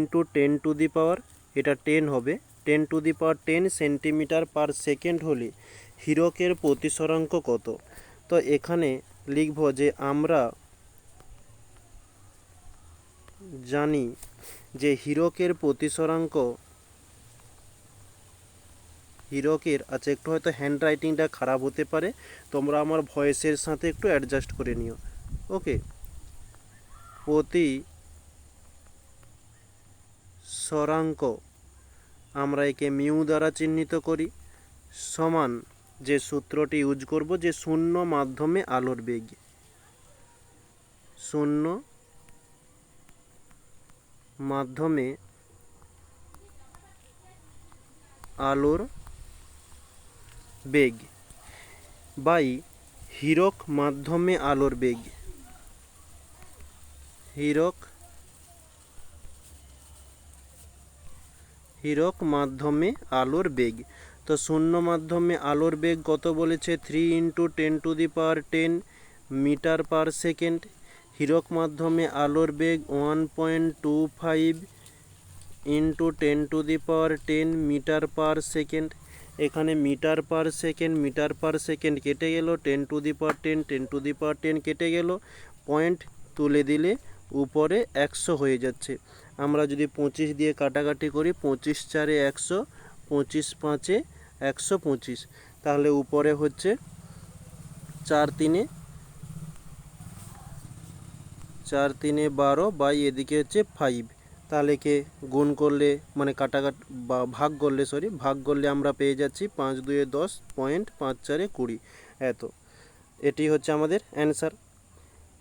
10 হবে 10 সেন্টিমিটার পার সেকেন্ড হলে হীরকের প্রতিসরাঙ্ক কত। তো এখানে লিখব যে আমরা জানি যে হীরকের প্রতিসরাঙ্ক, আচ্ছা একটু হয়তো হ্যান্ড রাইটিংটা খারাপ হতে পারে, তোমরা আমার ভয়েসের সাথে একটু অ্যাডজাস্ট করে নিও। ওকে, প্রতিসরাঙ্ক আমরা একে মিউ দ্বারা চিহ্নিত করি, সমান যে সূত্রটি ইউজ করব যে শূন্য মাধ্যমে আলোর বেগ, শূন্য মাধ্যমে আলোর বেগ বাই হীরক মাধ্যমে আলোর বেগ, হীরক মাধ্যমে আলোর বেগ। তো শূন্য মাধ্যমে আলোর বেগ কত বলেছে, 3 × 10⁻10 মিটার পার সেকেন্ড। হীরক মাধ্যমে আলোর বেগ 1.25 × 10⁻10 মিটার পার সেকেন্ড। এখানে মিটার পার সেকেন্ড কেটে গেল, 10⁻10 কেটে গেল, পয়েন্ট তুলে দিলে উপরে 100 হয়ে যাচ্ছে। আমরা যদি 25 দিয়ে কাটাকাটি করি, 25 × 4 = 100, 25 × 5 = 125, তাহলে উপরে হচ্ছে 4 × 3 = 12 বাই এদিকে হচ্ছে 5, তাহলে কে গুণ করলে মানে কাটাকাটি বা ভাগ করলে আমরা পেয়ে যাচ্ছি 5 × 2 = 10, 5 × 4 = 20, এত। এটি হচ্ছে আমাদের অ্যান্সার।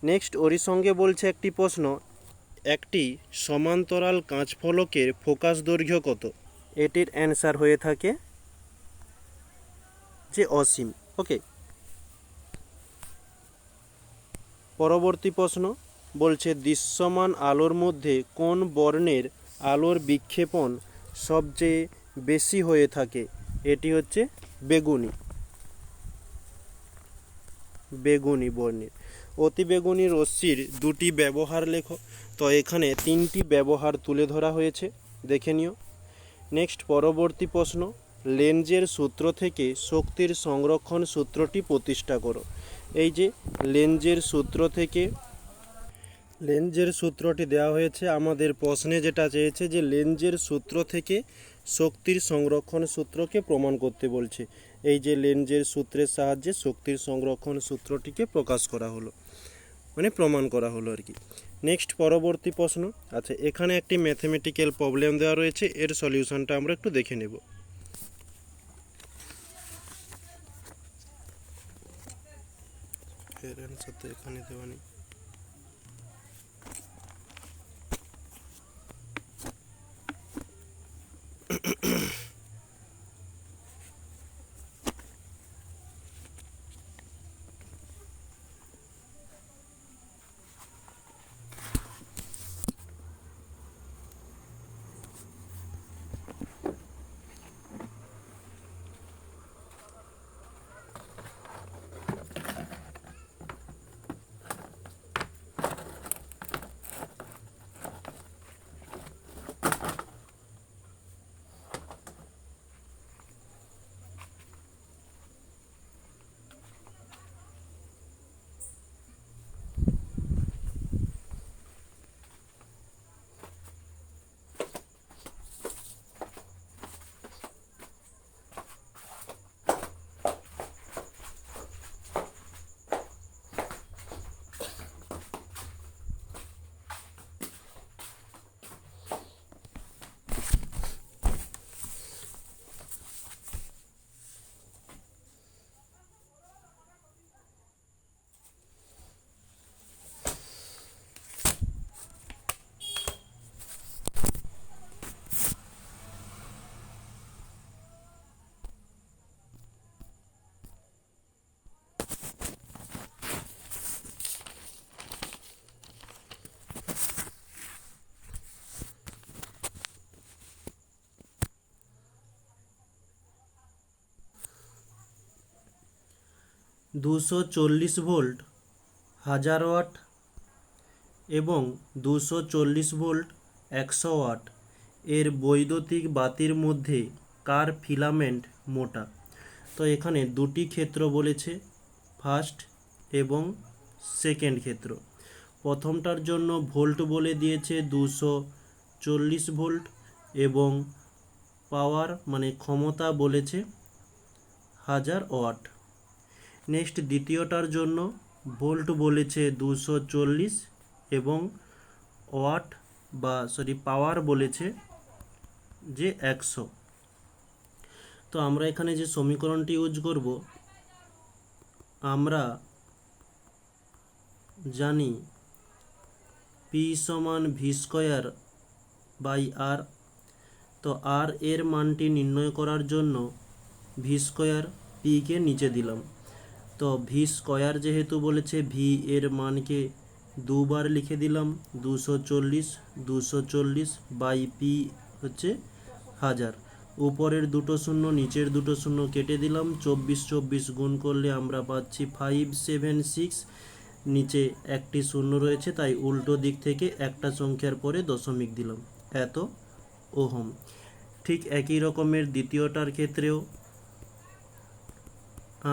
নেক্সট ওরই সঙ্গে বলছে একটি প্রশ্ন, একটি সমান্তরাল কাঁচফলকের ফোকাস দৈর্ঘ্য কত। এটির অ্যান্সার হয়ে থাকে যে অসীম। ওকে, পরবর্তী প্রশ্ন বলছে দৃশ্যমান আলোর মধ্যে কোন বর্ণের আলোর বিক্ষেপণ সবচেয়ে বেশি হয়ে থাকে, এটি হচ্ছে বেগুনি বর্ণের। অতিবেগুনি রশ্মির দুটি ব্যবহার লেখো। তো এখানে 3টি ব্যবহার তুলে ধরা হয়েছে, দেখে নিও। নেক্সট পরবর্তী প্রশ্ন, লেঞ্জের সূত্র থেকে শক্তির সংরক্ষণ সূত্রটি প্রতিষ্ঠা করো। এই যে লেঞ্জের সূত্র থেকে, লেঞ্জের সূত্রটি দেওয়া হয়েছে আমাদের প্রশ্নে, যেটা চেয়েছে যে লেঞ্জের সূত্র থেকে শক্তির সংরক্ষণ সূত্রকে প্রমাণ করতে বলছে। এই যে লেঞ্জের সূত্রের সাহায্যে শক্তির সংরক্ষণ সূত্রটিকে প্রকাশ করা হলো, মানে প্রমাণ করা হলো আর কি। নেক্সট পরবর্তী প্রশ্ন, আচ্ছা এখানে একটি ম্যাথমেটিক্যাল প্রবলেম দেওয়া রয়েছে, এর সলিউশনটা আমরা একটু দেখে নেব। এর অ্যান্সার তো এখানে দেওয়া নেই। দুশো চল্লিশ ভোল্ট 1000 ওয়াট এবং 240 ভোল্ট 100 ওয়াট এর বৈদ্যুতিক বাতির মধ্যে কার ফিলামেন্ট মোটা? তো এখানে দুটি ক্ষেত্র বলেছে, ফার্স্ট এবং সেকেন্ড ক্ষেত্র। প্রথমটার জন্য ভোল্ট বলে দিয়েছে 240 ভোল্ট এবং পাওয়ার মানে ক্ষমতা বলেছে 1000 ওয়াট। নেক্সট দ্বিতীয়টার জন্য ভোল্ট বলেছে 240 এবং ওয়াট পাওয়ার বলেছে যে 100। তো আমরা এখানে যে সমীকরণটি ইউজ করব, আমরা জানি পি সমান ভি স্কোয়ার বাই আর। তো আর এর মানটি নির্ণয় করার জন্য ভি স্কোয়ার পিকে নিচে দিলাম। তো ভি স্কোয়ার যেহেতু বলেছে, ভি এর মানকে দুবার লিখে দিলাম, 240 বাই পি হচ্ছে 1000। উপরের দুটো শূন্য নিচের দুটো শূন্য কেটে দিলাম, 24 গুণ করলে আমরা পাচ্ছি 576। নিচে একটি শূন্য রয়েছে, তাই উল্টো দিক থেকে একটা সংখ্যার পরে দশমিক দিলাম, এত ওহম। ঠিক একই রকমের দ্বিতীয়টার ক্ষেত্রেও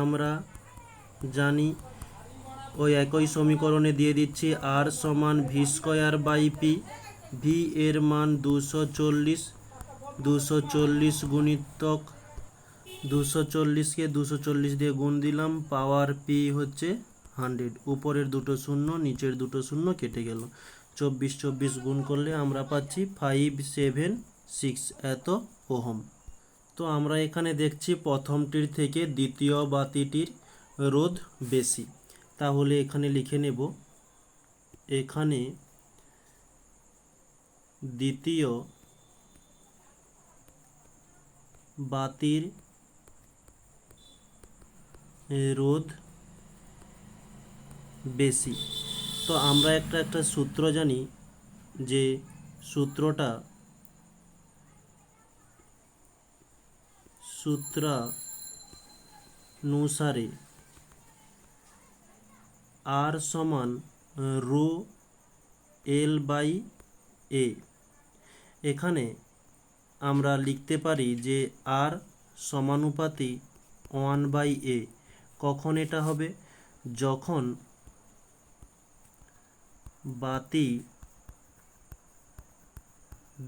আমরা জানি, ওই একই সমীকরণে দিয়ে দিচ্ছি আর সমান V square by P. V এর মান 240 গুণিতক 240কে 240 দিয়ে গুণ দিলাম, পাওয়ার পি হচ্ছে 100। উপরের দুটো শূন্য নিচের দুটো শূন্য কেটে গেল, 24 গুণ করলে আমরা পাচ্ছি 576 এত ওহম। তো আমরা এখানে দেখছি প্রথমটির থেকে দ্বিতীয় বাতিটির রোধ বেশি। তাহলে এখানে লিখে নেব, এখানে দ্বিতীয় বাতির রোধ বেশি। তো আমরা একটা সূত্র জানি, যে সূত্রানুসারে আর সমান ρ L/A। এখানে আমরা লিখতে পারি যে আর সমানুপাতি 1/a। কখন এটা হবে? যখন বাতি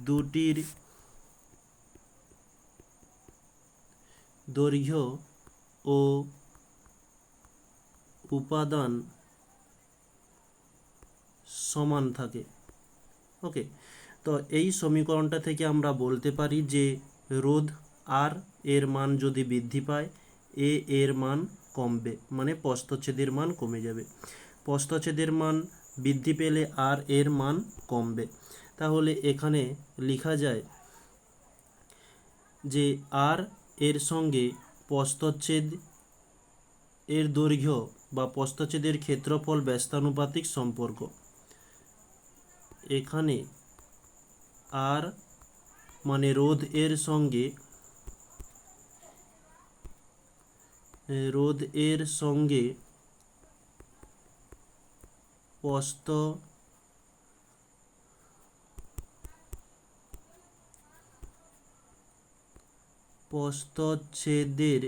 দুটির দৈর্ঘ্য ও উপাদান সমান থাকে। ওকে, তো এই সমীকরণটা থেকে আমরা বলতে পারি যে রোধ আর এর মান যদি বৃদ্ধি পায়, এ এর মান কমবে, মানে প্রস্থচ্ছেদের মান কমে যাবে। প্রস্থচ্ছেদের মান বৃদ্ধি পেলে আর এর মান কমবে। তাহলে এখানে লেখা যায় যে আর এর সঙ্গে প্রস্থচ্ছেদ এর দৈর্ঘ্য বা প্রস্থচ্ছেদের ক্ষেত্রফল ব্যস্তানুপাতিক সম্পর্ক। এখানে আর মানে রোধ এর সঙ্গে প্রস্থচ্ছেদের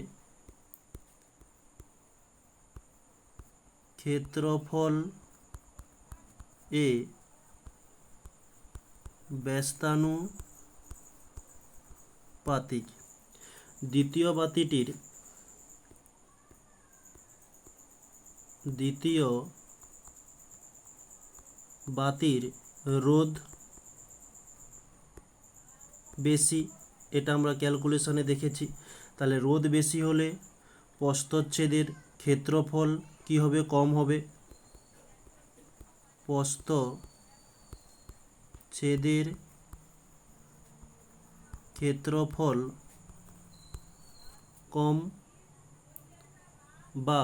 ক্ষেত্রফল এ ব্যস্তানুপাতিক। দ্বিতীয় বাতির রোধ বেশি, এটা আমরা ক্যালকুলেশনে দেখেছি। তাহলে রোধ বেশি হলে প্রস্থচ্ছেদের ক্ষেত্রফল কি হবে? কম হবে। প্রস্থচ্ছেদের ক্ষেত্রফল কম বা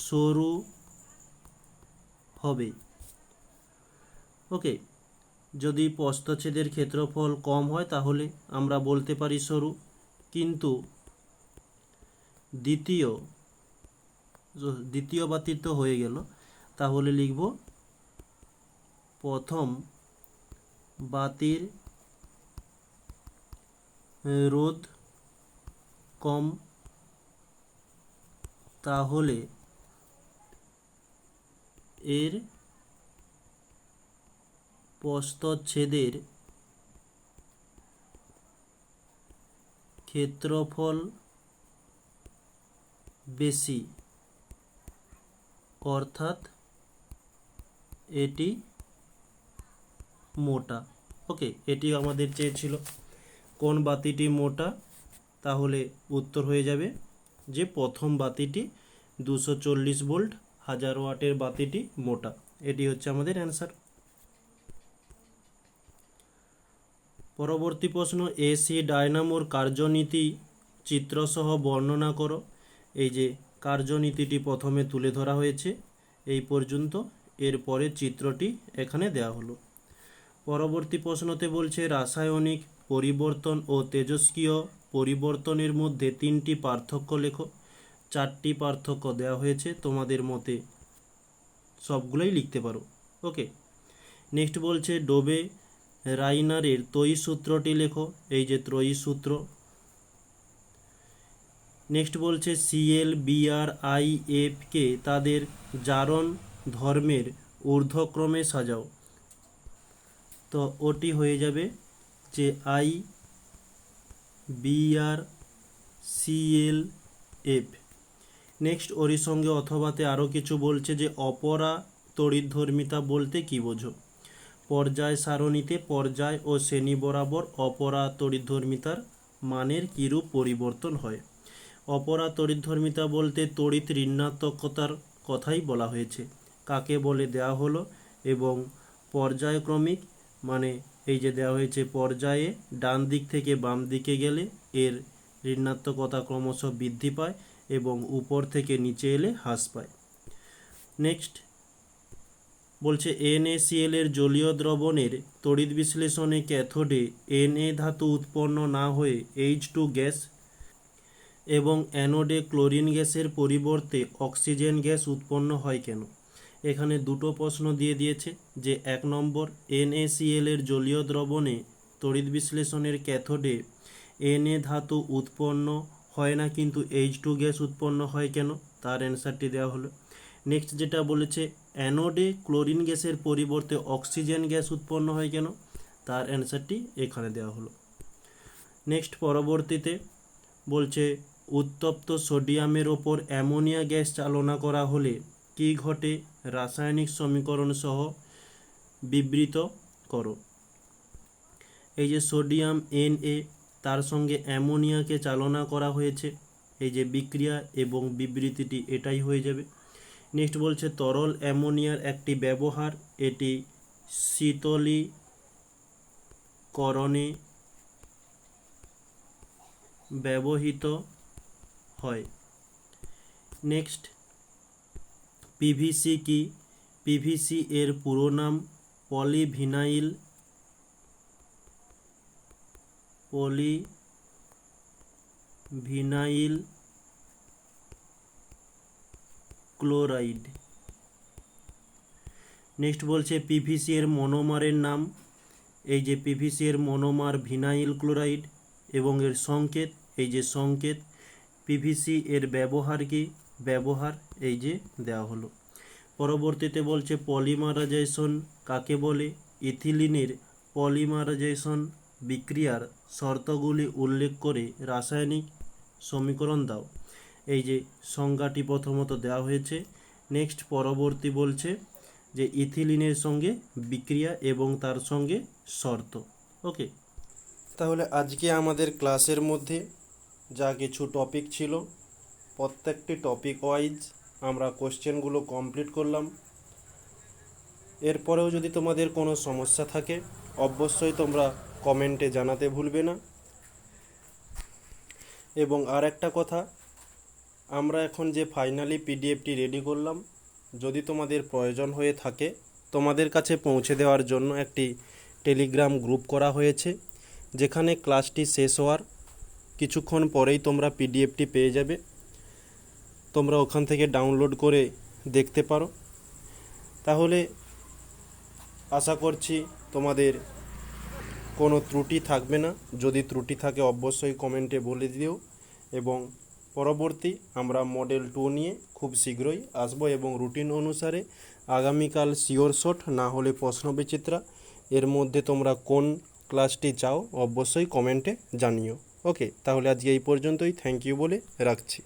সরু হবে। ওকে, যদি প্রস্থচ্ছেদের ক্ষেত্রফল কম হয় তাহলে আমরা বলতে পারি সরু। কিন্তু দ্বিতীয় বাতির তো হয়ে গেল, তাহলে লিখব প্রথম বাতির রোধ কম, তাহলে এর প্রস্থচ্ছেদের ক্ষেত্রফল বেশি, অর্থাৎ এটি মোটা। ওকে, এটি আমাদের চেয়েছিল কোন বাতিটি মোটা, তাহলে উত্তর হয়ে যাবে যে প্রথম বাতিটি 240 ভোল্ট 1000 ওয়াটের বাতিটি মোটা। এটি হচ্ছে আমাদের অ্যান্সার। পরবর্তী প্রশ্ন, এসি ডায়নামোর কার্যনীতি চিত্রসহ বর্ণনা করো। এই যে কার্যনীতিটি প্রথমে তুলে ধরা হয়েছে এই পর্যন্ত, এরপরে চিত্রটি এখানে দেওয়া হলো। পরবর্তী প্রশ্নতে বলছে রাসায়নিক পরিবর্তন ও তেজস্ক্রিয় পরিবর্তনের মধ্যে 3টি পার্থক্য লেখো। 4টি পার্থক্য দেওয়া হয়েছে, তোমাদের মতে সবগুলোই লিখতে পারো। ওকে, নেক্সট বলছে ডোবে রাইনারের ত্রয়ী সূত্রটি লেখো। এই যে ত্রয়ী সূত্র। নেক্সট বলছে সিএল বিআর আইএফ কে তাদের জারণ ধর্মের ঊর্ধ্বক্রমে সাজাও। তো ওটি হয়ে যাবে যে I BR CL F. Next ওরই সঙ্গে অথবাতে আরও কিছু বলছে যে অপরা তড়িৎধর্মিতা বলতে কি বোঝো? পর্যায় সারণীতে পর্যায় ও শ্রেণী বরাবর অপরা তড়িৎধর্মিতার মানের কিরূপ পরিবর্তন হয়? অপরা তড়িৎধর্মিতা বলতে তড়িৎ ঋণাত্মকতার কথাই বলা হয়েছে। কাকে বলে দেওয়া হলো, এবং পর্যায়ক্রমিক মানে এই যে দেওয়া হয়েছে পর্যায়ে ডান দিক থেকে বাম দিকে গেলে এর ঋণাত্মকতা ক্রমশ বৃদ্ধি পায় এবং উপর থেকে নিচে এলে হ্রাস পায়। নেক্সট বলছে NaCl এর জলীয় দ্রবণের তড়িৎ বিশ্লেষণে ক্যাথোডে Na ধাতু উৎপন্ন না হয়ে H2 গ্যাস এবং অ্যানোডে ক্লোরিন গ্যাসের পরিবর্তে অক্সিজেন গ্যাস উৎপন্ন হয় কেন? এখানে দুটো প্রশ্ন দিয়ে দিয়েছে যে 1 নম্বর NaCl এর জলীয় দ্রবণে তড়িৎ বিশ্লেষণের ক্যাথোডে Na ধাতু উৎপন্ন হয় না কিন্তু H2 গ্যাস উৎপন্ন হয় কেন? তার অ্যান্সারটি দেওয়া হলো। নেক্সট যেটা বলেছে অ্যানোডে ক্লোরিন গ্যাসের পরিবর্তে অক্সিজেন গ্যাস উৎপন্ন হয় কেন? তার অ্যান্সারটি এখানে দেওয়া হলো। নেক্সট পরবর্তীতে বলছে উত্তপ্ত সোডিয়ামের ওপর অ্যামোনিয়া গ্যাস চালনা করা হলে কী ঘটে? রাসায়নিক সমীকরণ সহ বিবৃত করো। এই যে সোডিয়াম Na তার সঙ্গে অ্যামোনিয়াকে চালনা করা হয়েছে, এই যে বিক্রিয়া এবং বিবৃতিটি এটাই হয়ে যাবে। নেক্সট বলছে তরল অ্যামোনিয়ার একটি ব্যবহার, এটি শীতলীকরণে ব্যবহৃত হয়। নেক্সট পিভিসি কি? পিভিসি এর পুরো নাম পলিভিনাইল ক্লোরাইড। নেক্সট বলছে পিভিসি এর মনোমারের নাম, এই যে পিভিসি এর মনোমার ভিনাইল ক্লোরাইড এবং এর সংকেত, এই যে সংকেত। পিভিসি এর ব্যবহার কি? ব্যবহার এই যে দেওয়া হলো। পরবর্তীতে বলছে পলিমারাইজেশন কাকে বলে? ইথিলিনের পলিমারাইজেশন বিক্রিয়ার শর্তগুলি উল্লেখ করে রাসায়নিক সমীকরণ দাও। এই যে সংজ্ঞাটি প্রথমত দেওয়া হয়েছে। নেক্সট পরবর্তী বলছে যে ইথিলিনের সঙ্গে বিক্রিয়া এবং তার সঙ্গে শর্ত। ওকে, তাহলে আজকে আমাদের ক্লাসের মধ্যে যা কিছু টপিক ছিল প্রত্যেকটি টপিক ওয়াইজ আমরা কোশ্চেনগুলো কমপ্লিট করলাম। এরপরেও যদি তোমাদের কোনো সমস্যা থাকে অবশ্যই তোমরা কমেন্টে জানাতে ভুলবে না। এবং আর একটা কথা, আমরা এখন যে ফাইনালি পিডিএফটি রেডি করলাম, যদি তোমাদের প্রয়োজন হয়ে থাকে তোমাদের কাছে পৌঁছে দেওয়ার জন্য একটি টেলিগ্রাম গ্রুপ করা হয়েছে, যেখানে ক্লাসটি শেষ হওয়ার কিছুক্ষণ পরেই তোমরা পিডিএফটি পেয়ে যাবে। তোমরা ওখান থেকে ডাউনলোড করে দেখতে পারো। তাহলে আশা করছি তোমাদের কোনো ত্রুটি থাকবে না। যদি ত্রুটি থাকে অবশ্যই কমেন্টে বলে দিও। এবং পরবর্তী আমরা মডেল 2 নিয়ে খুব শীঘ্রই আসবো এবং রুটিন অনুসারে আগামীকাল শিওর শট না হলে প্রশ্নবিচিত্রা, এর মধ্যে তোমরা কোন ক্লাসটি চাও অবশ্যই কমেন্টে জানিও। ওকে, তাহলে আজকে এই পর্যন্তই। থ্যাংক ইউ বলে রাখছি।